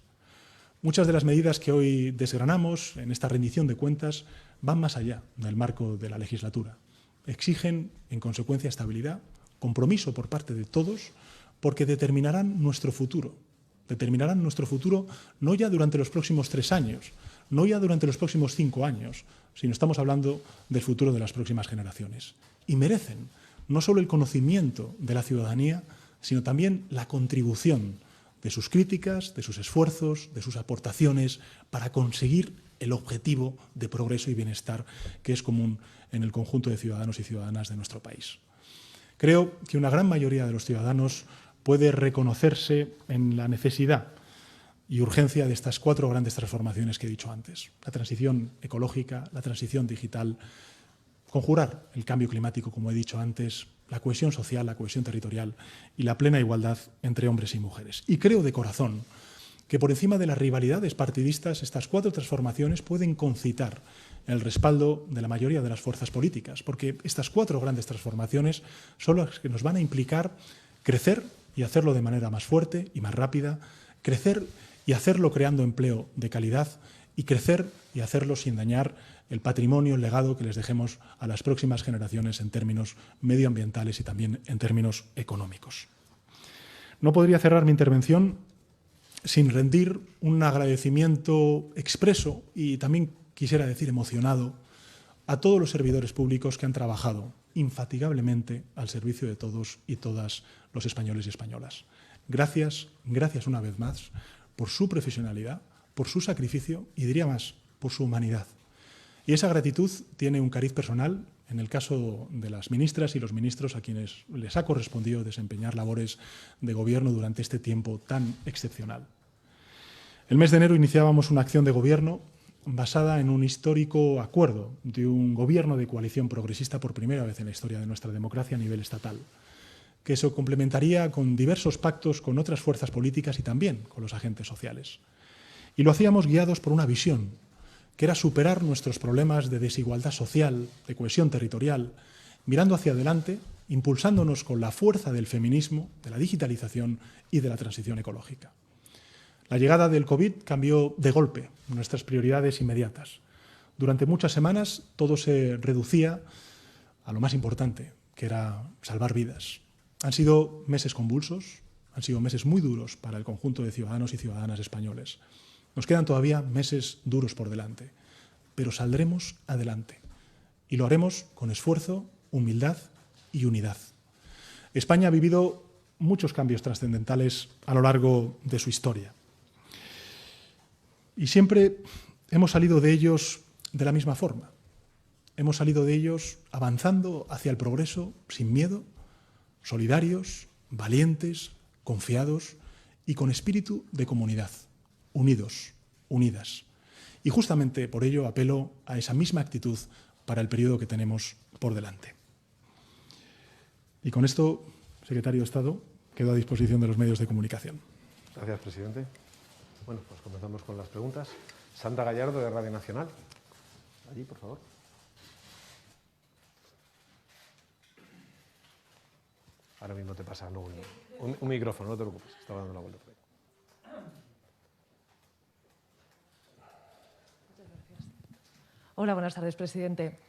Speaker 1: Muchas de las medidas que hoy desgranamos en esta rendición de cuentas van más allá del marco de la legislatura. Exigen, en consecuencia, estabilidad, compromiso por parte de todos, porque determinarán nuestro futuro. Determinarán nuestro futuro no ya durante los próximos 3 años, no ya durante los próximos 5 años, sino estamos hablando del futuro de las próximas generaciones. Y merecen no solo el conocimiento de la ciudadanía, sino también la contribución de sus críticas, de sus esfuerzos, de sus aportaciones para conseguir el objetivo de progreso y bienestar que es común en el conjunto de ciudadanos y ciudadanas de nuestro país. Creo que una gran mayoría de los ciudadanos puede reconocerse en la necesidad y urgencia de estas 4 grandes transformaciones que he dicho antes: la transición ecológica, la transición digital, conjurar el cambio climático, como he dicho antes, la cohesión social, la cohesión territorial y la plena igualdad entre hombres y mujeres. Y creo de corazón que por encima de las rivalidades partidistas, estas 4 transformaciones pueden concitar el respaldo de la mayoría de las fuerzas políticas, porque estas 4 grandes transformaciones son las que nos van a implicar crecer y hacerlo de manera más fuerte y más rápida, crecer y hacerlo creando empleo de calidad y crecer y hacerlo sin dañar el patrimonio, el legado que les dejemos a las próximas generaciones en términos medioambientales y también en términos económicos. No podría cerrar mi intervención sin rendir un agradecimiento expreso y también quisiera decir emocionado a todos los servidores públicos que han trabajado infatigablemente al servicio de todos y todas los españoles y españolas. Gracias, gracias una vez más por su profesionalidad, por su sacrificio y, diría más, por su humanidad. Y esa gratitud tiene un cariz personal en el caso de las ministras y los ministros a quienes les ha correspondido desempeñar labores de gobierno durante este tiempo tan excepcional. El mes de enero iniciábamos una acción de gobierno basada en un histórico acuerdo de un gobierno de coalición progresista por primera vez en la historia de nuestra democracia a nivel estatal, que se complementaría con diversos pactos con otras fuerzas políticas y también con los agentes sociales. Y lo hacíamos guiados por una visión, que era superar nuestros problemas de desigualdad social, de cohesión territorial, mirando hacia adelante, impulsándonos con la fuerza del feminismo, de la digitalización y de la transición ecológica. La llegada del COVID cambió de golpe nuestras prioridades inmediatas. Durante muchas semanas todo se reducía a lo más importante, que era salvar vidas. Han sido meses convulsos, han sido meses muy duros para el conjunto de ciudadanos y ciudadanas españoles. Nos quedan todavía meses duros por delante, pero saldremos adelante y lo haremos con esfuerzo, humildad y unidad. España ha vivido muchos cambios trascendentales a lo largo de su historia y siempre hemos salido de ellos de la misma forma. Hemos salido de ellos avanzando hacia el progreso sin miedo, solidarios, valientes, confiados y con espíritu de comunidad, unidos, unidas. Y justamente por ello apelo a esa misma actitud para el periodo que tenemos por delante. Y con esto, secretario de Estado, quedo a disposición de los medios de comunicación.
Speaker 2: Gracias, presidente. Bueno, pues comenzamos con las preguntas. Sandra Gallardo, de Radio Nacional. Allí, por favor. Ahora mismo te pasa luego un micrófono, no te preocupes, estaba dando la vuelta.
Speaker 3: Hola, buenas tardes, presidente.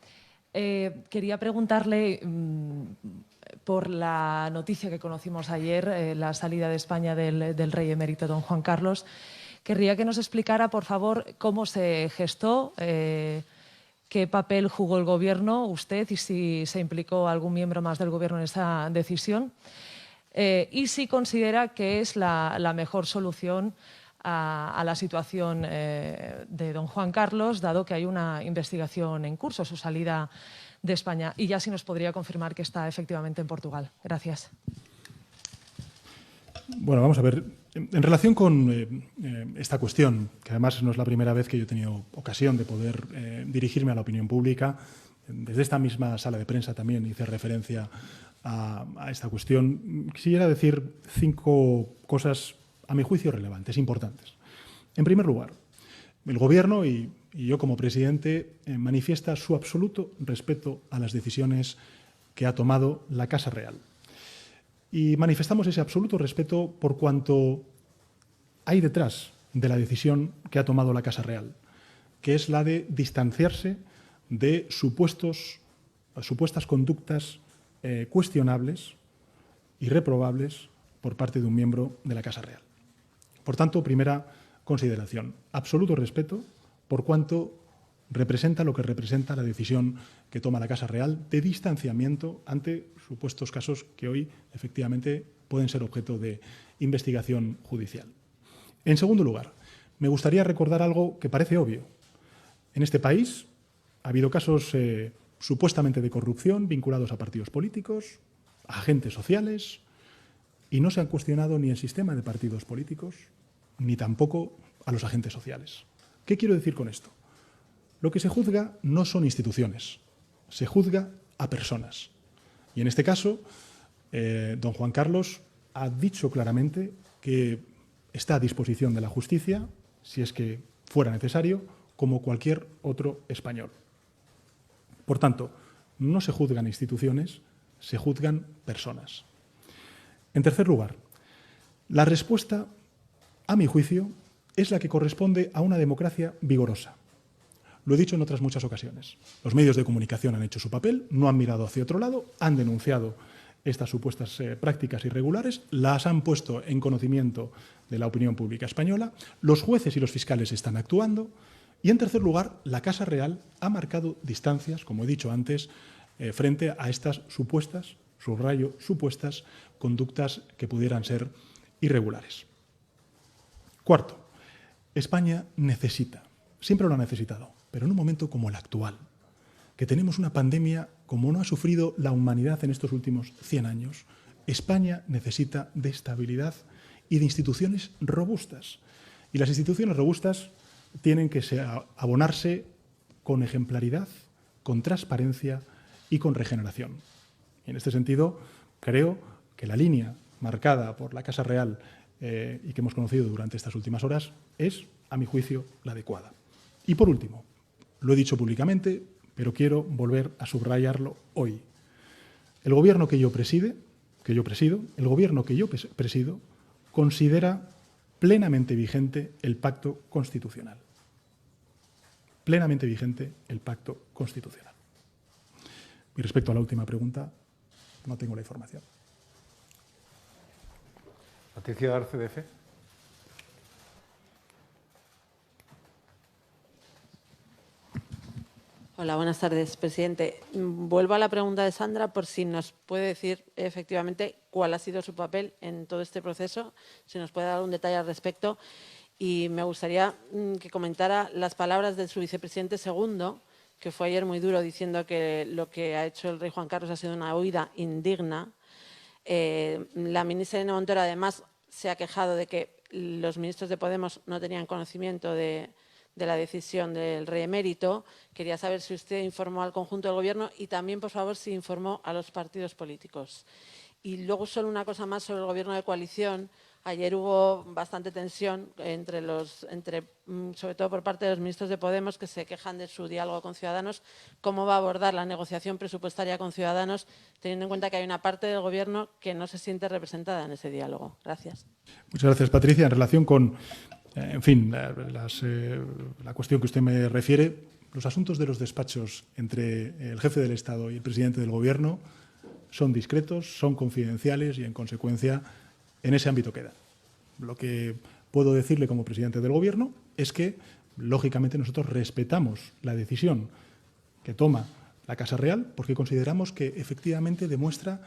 Speaker 3: Quería preguntarle por la noticia que conocimos ayer, la salida de España del rey emérito don Juan Carlos. Querría que nos explicara, por favor, cómo se gestó, qué papel jugó el Gobierno, usted, y si se implicó algún miembro más del Gobierno en esa decisión, y si considera que es la mejor solución a la situación de don Juan Carlos, dado que hay una investigación en curso, su salida de España. Y ya si nos podría confirmar que está efectivamente en Portugal. Gracias.
Speaker 1: Bueno, vamos a ver. En relación con esta cuestión, que además no es la primera vez que yo he tenido ocasión de poder dirigirme a la opinión pública, desde esta misma sala de prensa también hice referencia a esta cuestión, quisiera decir 5 cosas, a mi juicio, relevantes, importantes. En primer lugar, el Gobierno y yo como presidente manifiesta su absoluto respeto a las decisiones que ha tomado la Casa Real. Y manifestamos ese absoluto respeto por cuanto hay detrás de la decisión que ha tomado la Casa Real, que es la de distanciarse de supuestas conductas cuestionables y reprobables por parte de un miembro de la Casa Real. Por tanto, primera consideración, absoluto respeto por cuanto representa lo que representa la decisión que toma la Casa Real de distanciamiento ante supuestos casos que hoy efectivamente pueden ser objeto de investigación judicial. En segundo lugar, me gustaría recordar algo que parece obvio. En este país ha habido casos supuestamente de corrupción vinculados a partidos políticos, a agentes sociales, y no se han cuestionado ni el sistema de partidos políticos, ni tampoco a los agentes sociales. ¿Qué quiero decir con esto? Lo que se juzga no son instituciones, se juzga a personas. Y en este caso, don Juan Carlos ha dicho claramente que está a disposición de la justicia, si es que fuera necesario, como cualquier otro español. Por tanto, no se juzgan instituciones, se juzgan personas. En tercer lugar, la respuesta, a mi juicio, es la que corresponde a una democracia vigorosa. Lo he dicho en otras muchas ocasiones. Los medios de comunicación han hecho su papel, no han mirado hacia otro lado, han denunciado estas supuestas prácticas irregulares, las han puesto en conocimiento de la opinión pública española, los jueces y los fiscales están actuando y, en tercer lugar, la Casa Real ha marcado distancias, como he dicho antes, frente a estas supuestas, subrayo, supuestas conductas que pudieran ser irregulares. Cuarto, España necesita, siempre lo ha necesitado, pero en un momento como el actual, que tenemos una pandemia como no ha sufrido la humanidad en estos últimos 100 años, España necesita de estabilidad y de instituciones robustas. Y las instituciones robustas tienen que abonarse con ejemplaridad, con transparencia y con regeneración. Y en este sentido, creo que la línea marcada por la Casa Real y que hemos conocido durante estas últimas horas es, a mi juicio, la adecuada. Y por último, lo he dicho públicamente, pero quiero volver a subrayarlo hoy. El Gobierno que yo presido, considera plenamente vigente el pacto constitucional. Plenamente vigente el pacto constitucional. Y respecto a la última pregunta, no tengo la información.
Speaker 2: Patricia Arce, de Fe.
Speaker 4: Hola, buenas tardes, presidente. Vuelvo a la pregunta de Sandra por si nos puede decir efectivamente cuál ha sido su papel en todo este proceso, si nos puede dar un detalle al respecto. Y me gustaría que comentara las palabras de su vicepresidente segundo, que fue ayer muy duro diciendo que lo que ha hecho el rey Juan Carlos ha sido una huida indigna. La ministra Irene Montero, además, se ha quejado de que los ministros de Podemos no tenían conocimiento de la decisión del rey emérito. Quería saber si usted informó al conjunto del Gobierno y también, por favor, si informó a los partidos políticos. Y luego solo una cosa más sobre el Gobierno de coalición. Ayer hubo bastante tensión sobre todo por parte de los ministros de Podemos, que se quejan de su diálogo con Ciudadanos. ¿Cómo va a abordar la negociación presupuestaria con Ciudadanos, teniendo en cuenta que hay una parte del Gobierno que no se siente representada en ese diálogo? Gracias.
Speaker 1: Muchas gracias, Patricia. En relación con, la cuestión que usted me refiere, los asuntos de los despachos entre el jefe del Estado y el presidente del Gobierno son discretos, son confidenciales y, en consecuencia, en ese ámbito queda. Lo que puedo decirle como presidente del Gobierno es que, lógicamente, nosotros respetamos la decisión que toma la Casa Real porque consideramos que efectivamente demuestra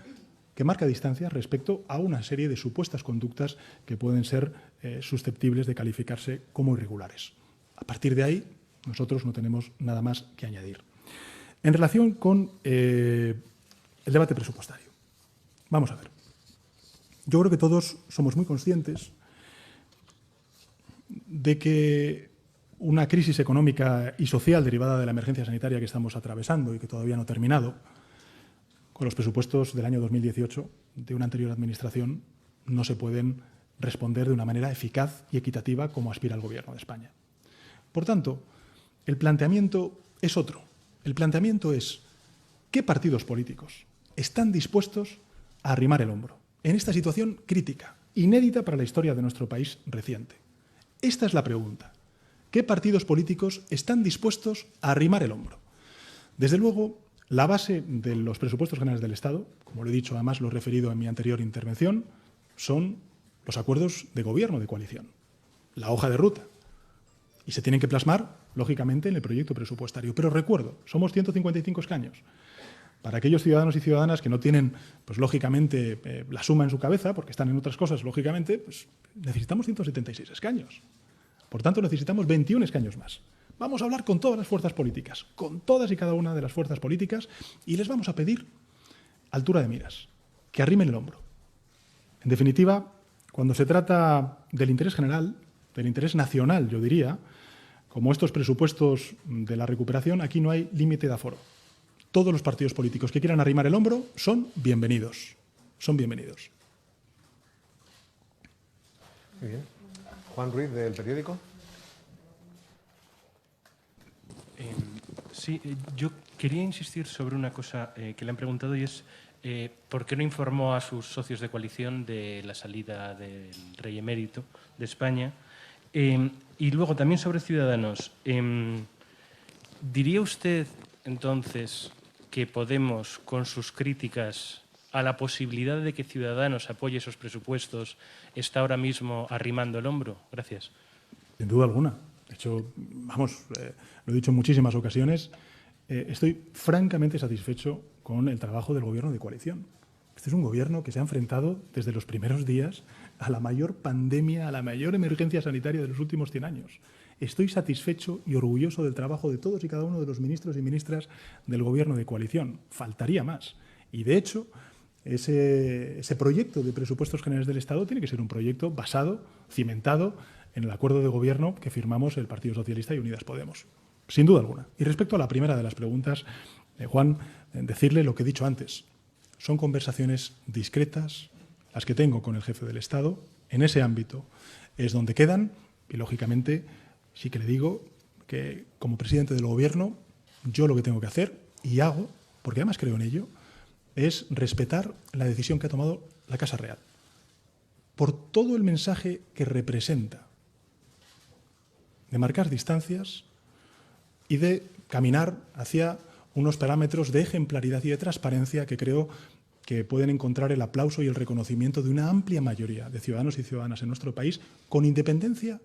Speaker 1: que marca distancia respecto a una serie de supuestas conductas que pueden ser susceptibles de calificarse como irregulares. A partir de ahí, nosotros no tenemos nada más que añadir. En relación con el debate presupuestario, vamos a ver. Yo creo que todos somos muy conscientes de que una crisis económica y social derivada de la emergencia sanitaria que estamos atravesando y que todavía no ha terminado, con los presupuestos del año 2018 de una anterior administración, no se pueden responder de una manera eficaz y equitativa como aspira el Gobierno de España. Por tanto, el planteamiento es otro. El planteamiento es ¿qué partidos políticos están dispuestos a arrimar el hombro en esta situación crítica, inédita para la historia de nuestro país reciente? Esta es la pregunta. ¿Qué partidos políticos están dispuestos a arrimar el hombro? Desde luego, la base de los presupuestos generales del Estado, como lo he dicho, además lo he referido en mi anterior intervención, son los acuerdos de gobierno de coalición, la hoja de ruta. Y se tienen que plasmar, lógicamente, en el proyecto presupuestario. Pero recuerdo, somos 155 escaños. Para aquellos ciudadanos y ciudadanas que no tienen, pues lógicamente, la suma en su cabeza, porque están en otras cosas, lógicamente, pues necesitamos 176 escaños. Por tanto, necesitamos 21 escaños más. Vamos a hablar con todas las fuerzas políticas, con todas y cada una de las fuerzas políticas, y les vamos a pedir altura de miras, que arrimen el hombro. En definitiva, cuando se trata del interés general, del interés nacional, yo diría, como estos presupuestos de la recuperación, aquí no hay límite de aforo. Todos los partidos políticos que quieran arrimar el hombro son bienvenidos. Son bienvenidos.
Speaker 2: Muy bien. Juan Ruiz, del Periódico.
Speaker 5: Sí, yo quería insistir sobre una cosa que le han preguntado y es ¿por qué no informó a sus socios de coalición de la salida del rey emérito de España? Y luego también sobre Ciudadanos. ¿Diría usted entonces que Podemos, con sus críticas a la posibilidad de que Ciudadanos apoye esos presupuestos, está ahora mismo arrimando el hombro? Gracias.
Speaker 1: Sin duda alguna. De hecho, lo he dicho en muchísimas ocasiones, estoy francamente satisfecho con el trabajo del Gobierno de coalición. Este es un Gobierno que se ha enfrentado desde los primeros días a la mayor pandemia, a la mayor emergencia sanitaria de los últimos 100 años. Estoy satisfecho y orgulloso del trabajo de todos y cada uno de los ministros y ministras del Gobierno de coalición. Faltaría más. Y, de hecho, ese proyecto de presupuestos generales del Estado tiene que ser un proyecto basado, cimentado, en el acuerdo de gobierno que firmamos el Partido Socialista y Unidas Podemos. Sin duda alguna. Y respecto a la primera de las preguntas, Juan, decirle lo que he dicho antes. Son conversaciones discretas las que tengo con el jefe del Estado. En ese ámbito es donde quedan y, lógicamente, sí que le digo que, como presidente del Gobierno, yo lo que tengo que hacer, y hago, porque además creo en ello, es respetar la decisión que ha tomado la Casa Real. por todo el mensaje que representa, de marcar distancias y de caminar hacia unos parámetros de ejemplaridad y de transparencia que creo que pueden encontrar el aplauso y el reconocimiento de una amplia mayoría de ciudadanos y ciudadanas en nuestro país, con independencia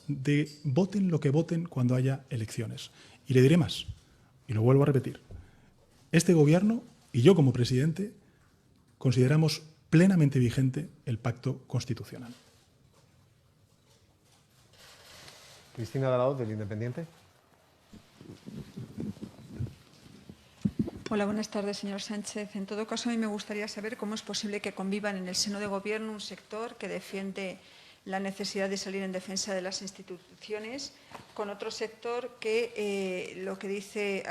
Speaker 1: de voten lo que voten cuando haya elecciones. Y le diré más, y lo vuelvo a repetir, este Gobierno y yo como presidente consideramos plenamente vigente el pacto constitucional.
Speaker 2: Cristina Dalao, del Independiente.
Speaker 6: Hola, buenas tardes, señor Sánchez. En todo caso, a mí me gustaría saber cómo es posible que convivan en el seno de Gobierno un sector que defiende la necesidad de salir en defensa de las instituciones con otro sector que lo que dice,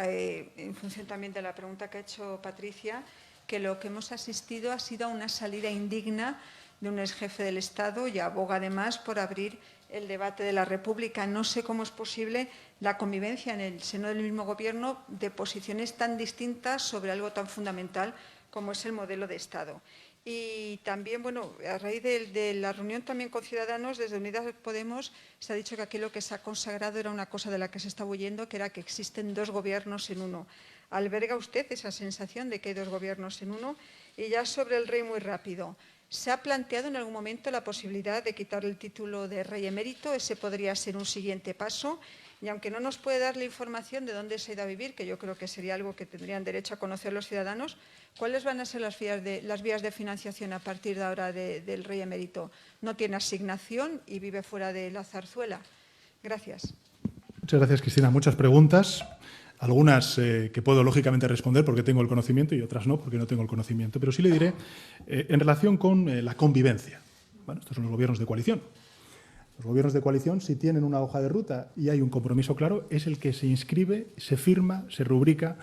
Speaker 6: en función también de la pregunta que ha hecho Patricia, que lo que hemos asistido ha sido a una salida indigna de un exjefe del Estado y aboga además por abrir el debate de la República. No sé cómo es posible la convivencia en el seno del mismo Gobierno de posiciones tan distintas sobre algo tan fundamental como es el modelo de Estado. Y también, bueno, a raíz de la reunión también con Ciudadanos, desde Unidas Podemos, se ha dicho que aquí lo que se ha consagrado era una cosa de la que se está huyendo, que era que existen dos gobiernos en uno. ¿Alberga usted esa sensación de que hay dos gobiernos en uno? Y ya sobre el rey, muy rápido. ¿Se ha planteado en algún momento la posibilidad de quitar el título de rey emérito? Ese podría ser un siguiente paso. Y aunque no nos puede dar la información de dónde se ha ido a vivir, que yo creo que sería algo que tendrían derecho a conocer los ciudadanos, ¿cuáles van a ser las vías de financiación a partir de ahora del rey emérito? ¿No tiene asignación y vive fuera de la zarzuela? Gracias.
Speaker 1: Muchas gracias, Cristina. Muchas preguntas. Algunas que puedo lógicamente responder porque tengo el conocimiento y otras no porque no tengo el conocimiento. Pero sí le diré en relación con la convivencia. Bueno, estos son los gobiernos de coalición. Los gobiernos de coalición, si tienen una hoja de ruta y hay un compromiso claro, es el que se inscribe, se firma, se rubrica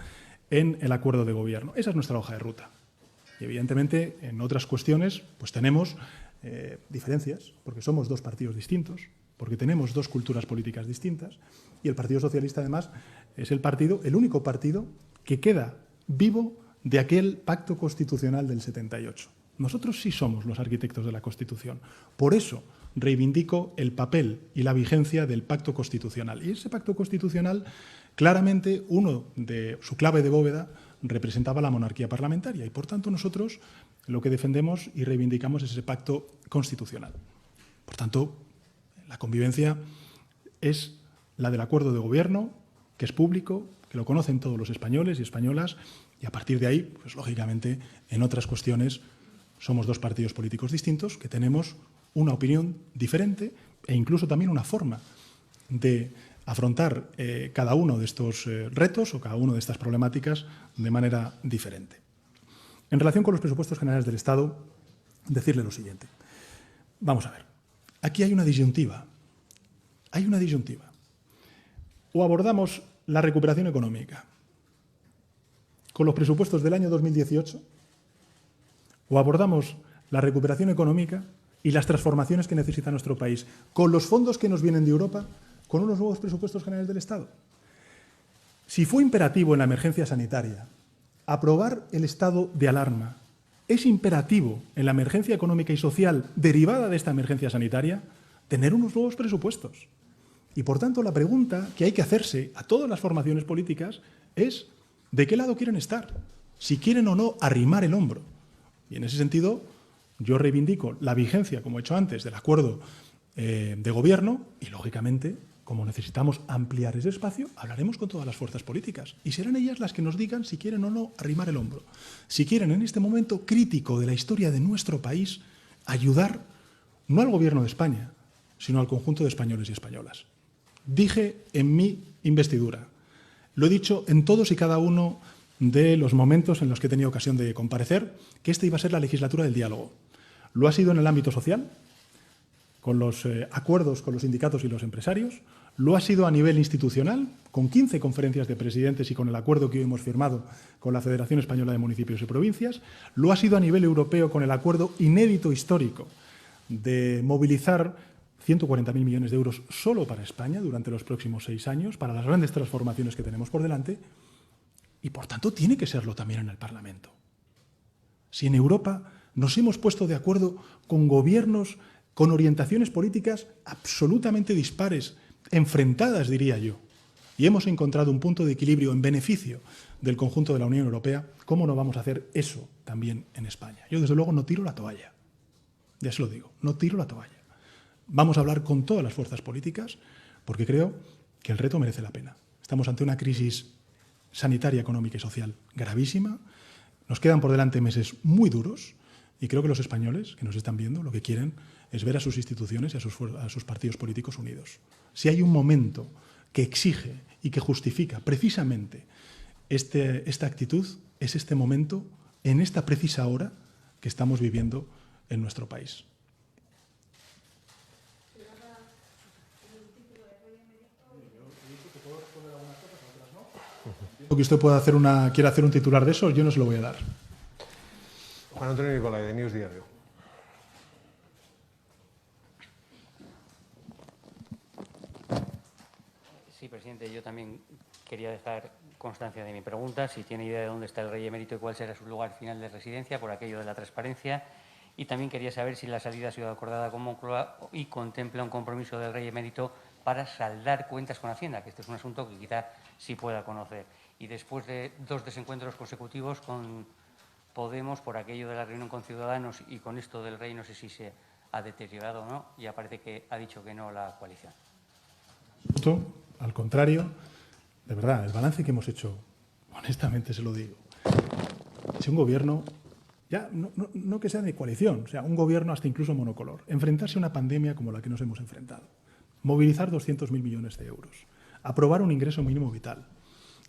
Speaker 1: en el acuerdo de gobierno. Esa es nuestra hoja de ruta. Y evidentemente, en otras cuestiones, pues tenemos diferencias, porque somos dos partidos distintos, porque tenemos dos culturas políticas distintas, y el Partido Socialista, además, es el único partido que queda vivo de aquel pacto constitucional del 78. Nosotros sí somos los arquitectos de la Constitución. Por eso reivindico el papel y la vigencia del pacto constitucional. Y ese pacto constitucional, claramente, uno de su clave de bóveda representaba la monarquía parlamentaria. Y, por tanto, nosotros lo que defendemos y reivindicamos es ese pacto constitucional. Por tanto, la convivencia es la del acuerdo de gobierno, que es público, que lo conocen todos los españoles y españolas, y a partir de ahí, pues lógicamente, en otras cuestiones somos dos partidos políticos distintos que tenemos una opinión diferente e incluso también una forma de afrontar cada uno de estos retos o cada una de estas problemáticas de manera diferente. En relación con los presupuestos generales del Estado, decirle lo siguiente. Vamos a ver, aquí hay una disyuntiva. Hay una disyuntiva. O abordamos la recuperación económica con los presupuestos del año 2018, o abordamos la recuperación económica y las transformaciones que necesita nuestro país con los fondos que nos vienen de Europa, con unos nuevos presupuestos generales del Estado. Si fue imperativo en la emergencia sanitaria aprobar el estado de alarma, es imperativo en la emergencia económica y social derivada de esta emergencia sanitaria tener unos nuevos presupuestos. Y, por tanto, la pregunta que hay que hacerse a todas las formaciones políticas es ¿de qué lado quieren estar? Si quieren o no arrimar el hombro. Y, en ese sentido, yo reivindico la vigencia, como he hecho antes, del acuerdo de gobierno y, lógicamente, como necesitamos ampliar ese espacio, hablaremos con todas las fuerzas políticas y serán ellas las que nos digan si quieren o no arrimar el hombro. Si quieren, en este momento crítico de la historia de nuestro país, ayudar no al Gobierno de España, sino al conjunto de españoles y españolas. Dije en mi investidura, lo he dicho en todos y cada uno de los momentos en los que he tenido ocasión de comparecer, que esta iba a ser la legislatura del diálogo. Lo ha sido en el ámbito social, con los acuerdos con los sindicatos y los empresarios, lo ha sido a nivel institucional, con 15 conferencias de presidentes y con el acuerdo que hoy hemos firmado con la Federación Española de Municipios y Provincias, lo ha sido a nivel europeo con el acuerdo inédito histórico de movilizar 140.000 millones de euros solo para España durante los próximos 6 años, para las grandes transformaciones que tenemos por delante, y por tanto tiene que serlo también en el Parlamento. Si en Europa Nos hemos puesto de acuerdo con gobiernos con orientaciones políticas absolutamente dispares, enfrentadas, diría yo. Y hemos encontrado un punto de equilibrio en beneficio del conjunto de la Unión Europea. ¿Cómo no vamos a hacer eso también en España? Yo, desde luego, no tiro la toalla. Ya se lo digo, no tiro la toalla. Vamos a hablar con todas las fuerzas políticas porque creo que el reto merece la pena. Estamos ante una crisis sanitaria, económica y social gravísima. Nos quedan por delante meses muy duros y creo que los españoles que nos están viendo lo que quieren es ver a sus instituciones y a sus partidos políticos unidos. Si hay un momento que exige y que justifica precisamente esta actitud, es este momento, en esta precisa hora que estamos viviendo en nuestro país. Que usted quiera hacer un titular de eso, yo no se lo voy a dar.
Speaker 2: Juan Antonio Nicolai, de News Diario.
Speaker 7: Sí, presidente, yo también quería dejar constancia de mi pregunta, si tiene idea de dónde está el rey emérito y cuál será su lugar final de residencia, por aquello de la transparencia. Y también quería saber si la salida ha sido acordada con Moncloa y contempla un compromiso del rey emérito para saldar cuentas con Hacienda, que este es un asunto que quizá sí pueda conocer. Y después de 2 desencuentros consecutivos con Podemos, por aquello de la reunión con Ciudadanos y con esto del rey, no sé si se ha deteriorado o no, ya parece que ha dicho que no la coalición.
Speaker 1: Al contrario, de verdad, el balance que hemos hecho, honestamente se lo digo, es un gobierno, ya no que sea de coalición, o sea, un gobierno hasta incluso monocolor, enfrentarse a una pandemia como la que nos hemos enfrentado, movilizar 200.000 millones de euros, aprobar un ingreso mínimo vital,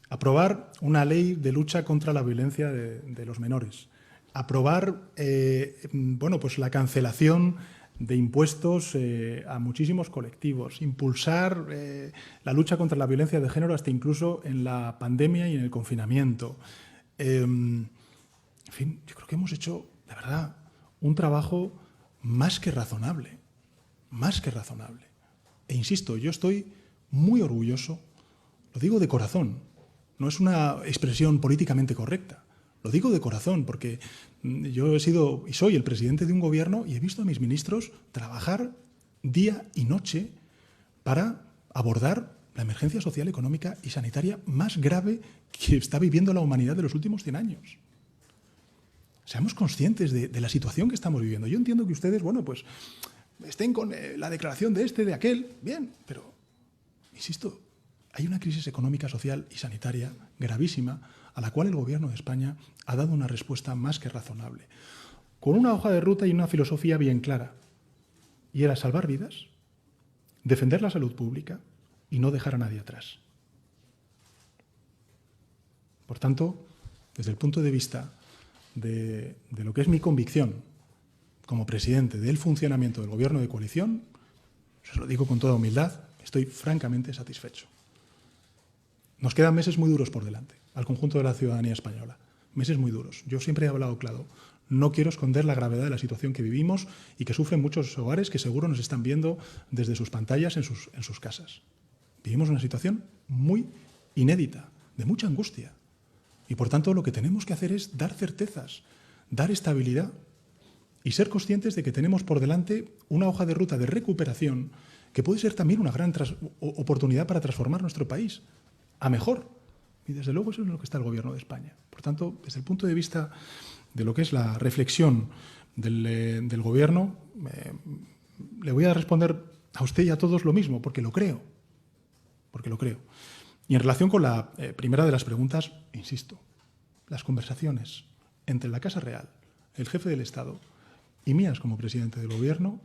Speaker 1: aprobar una ley de lucha contra la violencia de los menores, aprobar pues la cancelación de impuestos a muchísimos colectivos, impulsar la lucha contra la violencia de género hasta incluso en la pandemia y en el confinamiento. En fin, yo creo que hemos hecho, de verdad, un trabajo más que razonable, más que razonable. E insisto, yo estoy muy orgulloso, lo digo de corazón, no es una expresión políticamente correcta. Lo digo de corazón porque yo he sido y soy el presidente de un gobierno y he visto a mis ministros trabajar día y noche para abordar la emergencia social, económica y sanitaria más grave que está viviendo la humanidad de los últimos 100 años. Seamos conscientes de la situación que estamos viviendo. Yo entiendo que ustedes, pues estén con la declaración de de aquel, bien, pero, insisto, hay una crisis económica, social y sanitaria gravísima a la cual el Gobierno de España ha dado una respuesta más que razonable, con una hoja de ruta y una filosofía bien clara, y era salvar vidas, defender la salud pública y no dejar a nadie atrás. Por tanto, desde el punto de vista de lo que es mi convicción como presidente del funcionamiento del Gobierno de coalición, os lo digo con toda humildad, estoy francamente satisfecho. Nos quedan meses muy duros por delante, al conjunto de la ciudadanía española. Meses muy duros. Yo siempre he hablado claro. No quiero esconder la gravedad de la situación que vivimos y que sufren muchos hogares que seguro nos están viendo desde sus pantallas en sus casas. Vivimos una situación muy inédita, de mucha angustia. Y por tanto lo que tenemos que hacer es dar certezas, dar estabilidad y ser conscientes de que tenemos por delante una hoja de ruta de recuperación que puede ser también una gran oportunidad para transformar nuestro país a mejor. Y desde luego eso es en lo que está el Gobierno de España. Por tanto, desde el punto de vista de lo que es la reflexión del Gobierno, le voy a responder a usted y a todos lo mismo, porque lo creo. Porque lo creo. Y en relación con la primera de las preguntas, insisto, las conversaciones entre la Casa Real, el jefe del Estado y mías como presidente del Gobierno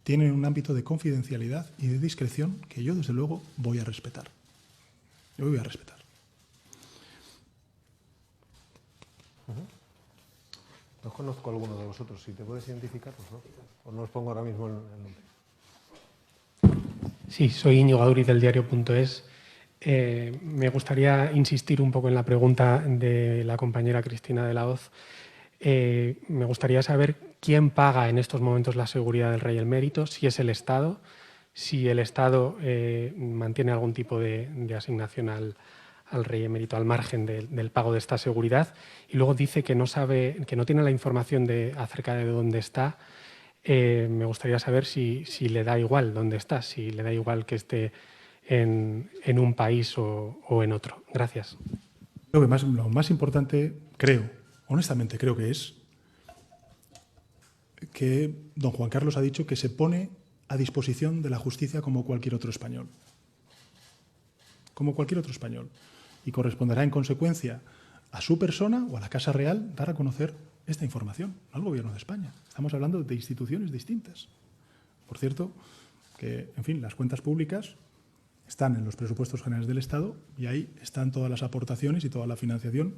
Speaker 1: tienen un ámbito de confidencialidad y de discreción que yo, desde luego, voy a respetar. Yo voy a respetar.
Speaker 2: No conozco a alguno de vosotros. Si te puedes identificar, pues no. O no os pongo ahora mismo el nombre.
Speaker 8: Sí, soy Íñigo Aduriz del diario.es. Me gustaría insistir un poco en la pregunta de la compañera Cristina de la Hoz. Me gustaría saber quién paga en estos momentos la seguridad del rey emérito, si es el Estado, si el Estado mantiene algún tipo de asignación al al rey emérito al margen del pago de esta seguridad. Y luego dice que no tiene la información acerca de dónde está. Me gustaría saber si le da igual dónde está, si le da igual que esté en un país o en otro. Gracias.
Speaker 1: Lo más importante, honestamente creo que es que don Juan Carlos ha dicho que se pone a disposición de la justicia como cualquier otro español. Como cualquier otro español. Y corresponderá en consecuencia a su persona o a la Casa Real dar a conocer esta información, no al Gobierno de España. Estamos hablando de instituciones distintas. Por cierto, que, en fin, las cuentas públicas están en los presupuestos generales del Estado y ahí están todas las aportaciones y toda la financiación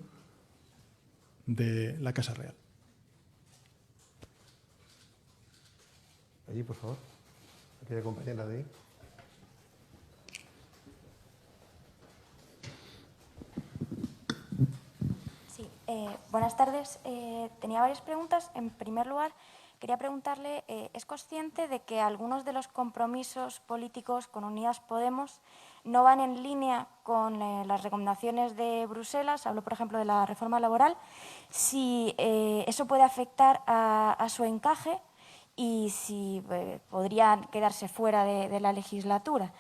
Speaker 1: de la Casa Real.
Speaker 2: Allí, por favor. Aquella compañera de ahí.
Speaker 9: Sí, buenas tardes. Tenía varias preguntas. En primer lugar, quería preguntarle, ¿es consciente de que algunos de los compromisos políticos con Unidas Podemos no van en línea con las recomendaciones de Bruselas? Hablo, por ejemplo, de la reforma laboral. Si eso puede afectar a su encaje y si podrían quedarse fuera de la legislatura.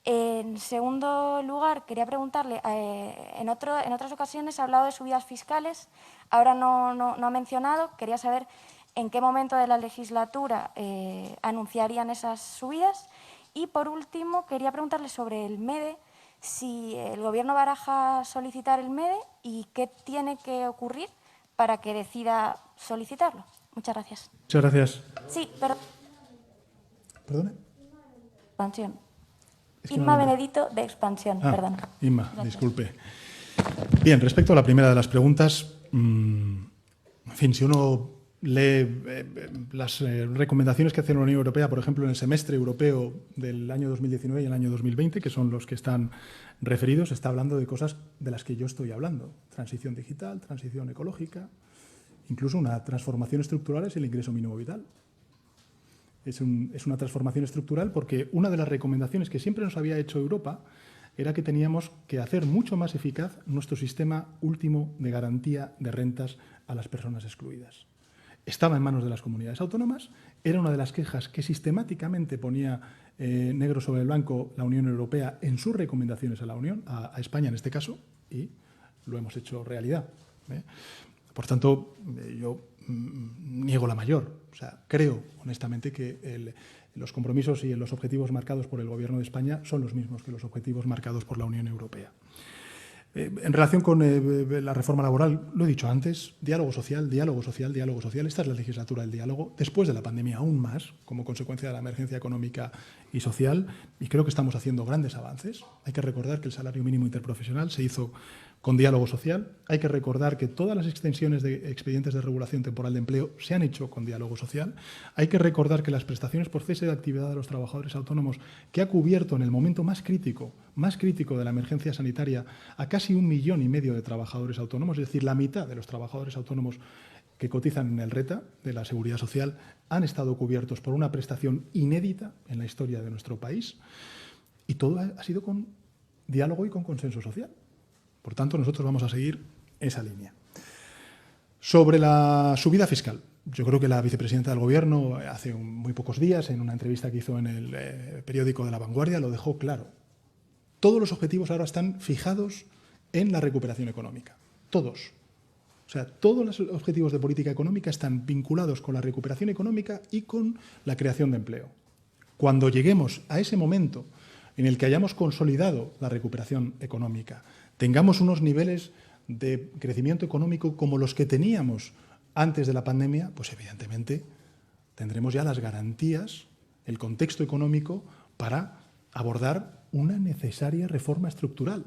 Speaker 9: En segundo lugar, quería preguntarle, en otras ocasiones ha hablado de subidas fiscales, ahora no ha mencionado, quería saber en qué momento de la legislatura anunciarían esas subidas. Y por último, quería preguntarle sobre el MEDE, si el Gobierno baraja solicitar el MEDE y qué tiene que ocurrir para que decida solicitarlo. Muchas gracias.
Speaker 1: Muchas gracias.
Speaker 9: Sí, pero...
Speaker 1: ¿Perdone?
Speaker 9: Expansión.
Speaker 1: Es que
Speaker 9: Inma
Speaker 1: no lo-
Speaker 9: Benedito, de Expansión, perdón.
Speaker 1: Inma,
Speaker 9: Gracias.
Speaker 1: disculpe. Bien, respecto a la primera de las preguntas, en fin, si uno lee las recomendaciones que hace la Unión Europea, por ejemplo, en el semestre europeo del año 2019 y el año 2020, que son los que están referidos, está hablando de cosas de las que yo estoy hablando. Transición digital, transición ecológica, incluso una transformación estructural es el ingreso mínimo vital. Es una transformación estructural porque una de las recomendaciones que siempre nos había hecho Europa era que teníamos que hacer mucho más eficaz nuestro sistema último de garantía de rentas a las personas excluidas. Estaba en manos de las comunidades autónomas, era una de las quejas que sistemáticamente ponía negro sobre el blanco la Unión Europea en sus recomendaciones a la Unión, a España en este caso, y lo hemos hecho realidad. Por tanto, yo niego la mayor. O sea, creo honestamente que los compromisos y los objetivos marcados por el Gobierno de España son los mismos que los objetivos marcados por la Unión Europea. En relación con la reforma laboral, lo he dicho antes, diálogo social, diálogo social, diálogo social. Esta es la legislatura del diálogo, después de la pandemia aún más, como consecuencia de la emergencia económica y social, y creo que estamos haciendo grandes avances. Hay que recordar que el salario mínimo interprofesional se hizo con diálogo social. Hay que recordar que todas las extensiones de expedientes de regulación temporal de empleo se han hecho con diálogo social. Hay que recordar que las prestaciones por cese de actividad de los trabajadores autónomos, que ha cubierto en el momento más crítico de la emergencia sanitaria a casi 1,5 millones de trabajadores autónomos, es decir, la mitad de los trabajadores autónomos que cotizan en el RETA de la Seguridad Social, han estado cubiertos por una prestación inédita en la historia de nuestro país, y todo ha sido con diálogo y con consenso social. Por tanto, nosotros vamos a seguir esa línea. Sobre la subida fiscal, yo creo que la vicepresidenta del Gobierno hace muy pocos días, en una entrevista que hizo en el periódico de La Vanguardia, lo dejó claro. Todos los objetivos ahora están fijados en la recuperación económica. Todos. O sea, todos los objetivos de política económica están vinculados con la recuperación económica y con la creación de empleo. Cuando lleguemos a ese momento en el que hayamos consolidado la recuperación económica, tengamos unos niveles de crecimiento económico como los que teníamos antes de la pandemia, pues evidentemente tendremos ya las garantías, el contexto económico para abordar una necesaria reforma estructural.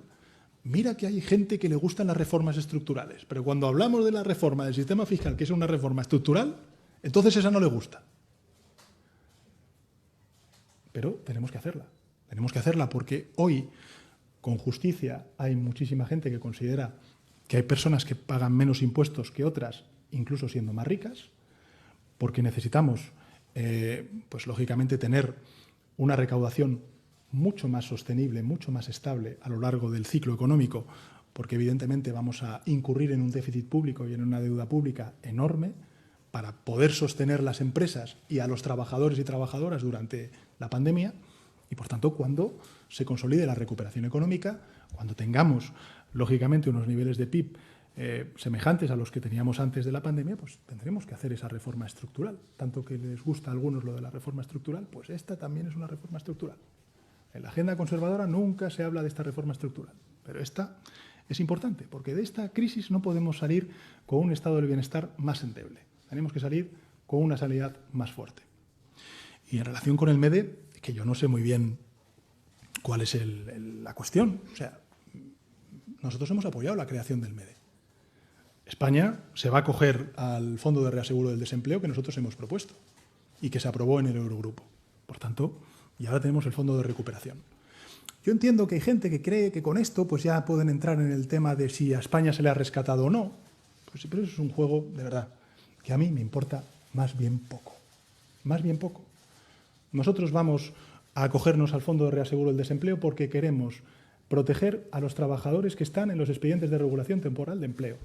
Speaker 1: Mira que hay gente que le gustan las reformas estructurales, pero cuando hablamos de la reforma del sistema fiscal, que es una reforma estructural, entonces esa no le gusta. Pero tenemos que hacerla. Tenemos que hacerla porque hoy, con justicia, hay muchísima gente que considera que hay personas que pagan menos impuestos que otras, incluso siendo más ricas, porque necesitamos, pues lógicamente, tener una recaudación mucho más sostenible, mucho más estable a lo largo del ciclo económico, porque evidentemente vamos a incurrir en un déficit público y en una deuda pública enorme para poder sostener las empresas y a los trabajadores y trabajadoras durante la pandemia, y por tanto cuando se consolide la recuperación económica, cuando tengamos lógicamente unos niveles de PIB semejantes a los que teníamos antes de la pandemia, pues tendremos que hacer esa reforma estructural. Tanto que les gusta a algunos lo de la reforma estructural, pues esta también es una reforma estructural. En la agenda conservadora nunca se habla de esta reforma estructural, pero esta es importante, porque de esta crisis no podemos salir con un estado del bienestar más endeble. Tenemos que salir con una sanidad más fuerte. Y en relación con el MEDE, que yo no sé muy bien cuál es la cuestión. O sea, nosotros hemos apoyado la creación del MEDE. España se va a acoger al Fondo de Reaseguro del Desempleo que nosotros hemos propuesto y que se aprobó en el Eurogrupo. Por tanto, y ahora tenemos el Fondo de Recuperación. Yo entiendo que hay gente que cree que con esto pues ya pueden entrar en el tema de si a España se le ha rescatado o no. Pues sí, pero eso es un juego, de verdad, que a mí me importa más bien poco. Más bien poco. Nosotros vamos a acogernos al Fondo de Reaseguro del Desempleo porque queremos proteger a los trabajadores que están en los expedientes de regulación temporal de empleo.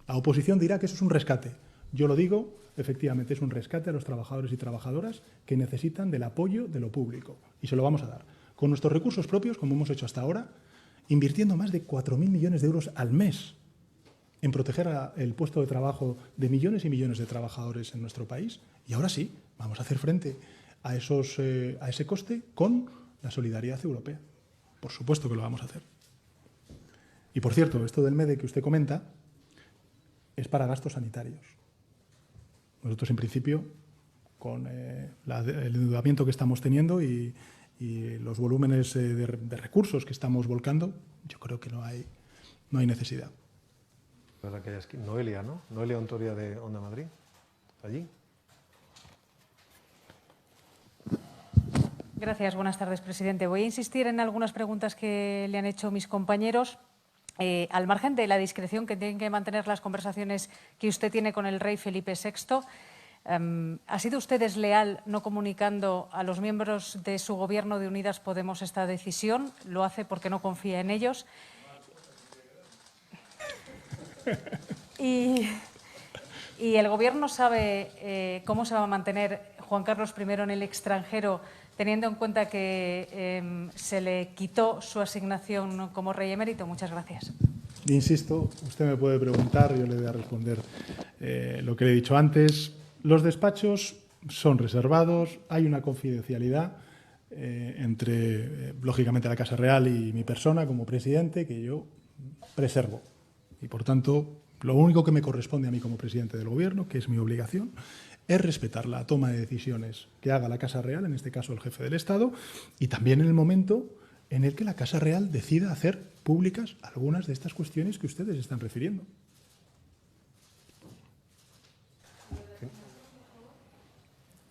Speaker 1: La oposición dirá que eso es un rescate. Yo lo digo, efectivamente, es un rescate a los trabajadores y trabajadoras que necesitan del apoyo de lo público. Y se lo vamos a dar. Con nuestros recursos propios, como hemos hecho hasta ahora, invirtiendo más de 4.000 millones de euros al mes en proteger el puesto de trabajo de millones y millones de trabajadores en nuestro país. Y ahora sí, vamos a hacer frente a ese coste con la solidaridad europea. Por supuesto que lo vamos a hacer. Y, por cierto, esto del MEDE que usted comenta es para gastos sanitarios. Nosotros, en principio, con el endeudamiento que estamos teniendo y los volúmenes de recursos que estamos volcando, yo creo que no hay necesidad.
Speaker 2: Noelia, ¿no? Noelia Ontoria de Onda Madrid. Allí.
Speaker 10: Gracias. Buenas tardes, presidente. Voy a insistir en algunas preguntas que le han hecho mis compañeros. Al margen de la discreción que tienen que mantener las conversaciones que usted tiene con el rey Felipe VI, ¿ha sido usted desleal no comunicando a los miembros de su gobierno de Unidas Podemos esta decisión? ¿Lo hace porque no confía en ellos? Y el Gobierno sabe cómo se va a mantener Juan Carlos I en el extranjero, teniendo en cuenta que se le quitó su asignación como rey emérito. Muchas gracias.
Speaker 1: Insisto, usted me puede preguntar, yo le voy a responder lo que le he dicho antes. Los despachos son reservados, hay una confidencialidad entre, lógicamente, la Casa Real y mi persona como presidente que yo preservo. Y, por tanto, lo único que me corresponde a mí como presidente del Gobierno, que es mi obligación, es respetar la toma de decisiones que haga la Casa Real, en este caso el jefe del Estado, y también en el momento en el que la Casa Real decida hacer públicas algunas de estas cuestiones que ustedes están refiriendo.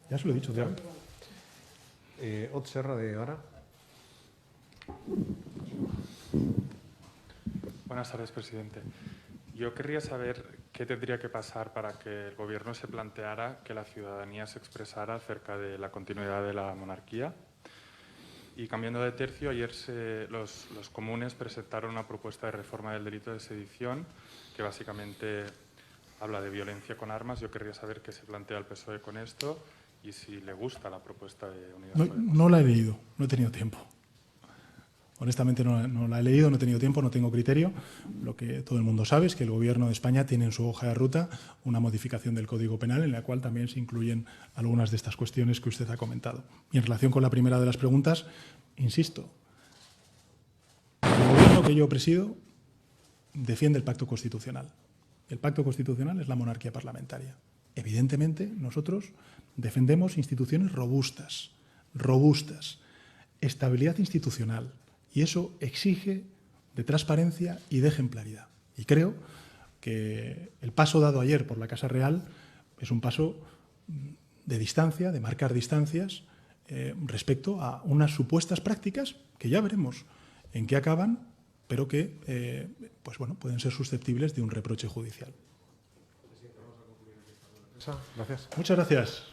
Speaker 1: Ya se lo he dicho. Ya.
Speaker 2: Ot Serra de Ara.
Speaker 11: Buenas tardes, presidente. Yo querría saber qué tendría que pasar para que el Gobierno se planteara que la ciudadanía se expresara acerca de la continuidad de la monarquía. Y cambiando de tercio, ayer los comunes presentaron una propuesta de reforma del delito de sedición que básicamente habla de violencia con armas. Yo querría saber qué se plantea el PSOE con esto y si le gusta la propuesta de Unidas Podemos.
Speaker 1: No la he leído, no he tenido tiempo. Honestamente no la he leído, no he tenido tiempo, no tengo criterio. Lo que todo el mundo sabe es que el Gobierno de España tiene en su hoja de ruta una modificación del Código Penal en la cual también se incluyen algunas de estas cuestiones que usted ha comentado. Y en relación con la primera de las preguntas, insisto, el Gobierno que yo presido defiende el pacto constitucional. El pacto constitucional es la monarquía parlamentaria. Evidentemente, nosotros defendemos instituciones robustas, estabilidad institucional. Y eso exige de transparencia y de ejemplaridad. Y creo que el paso dado ayer por la Casa Real es un paso de distancia, de marcar distancias respecto a unas supuestas prácticas que ya veremos en qué acaban, pero que pues bueno, pueden ser susceptibles de un reproche judicial.
Speaker 2: Gracias.
Speaker 1: Muchas gracias.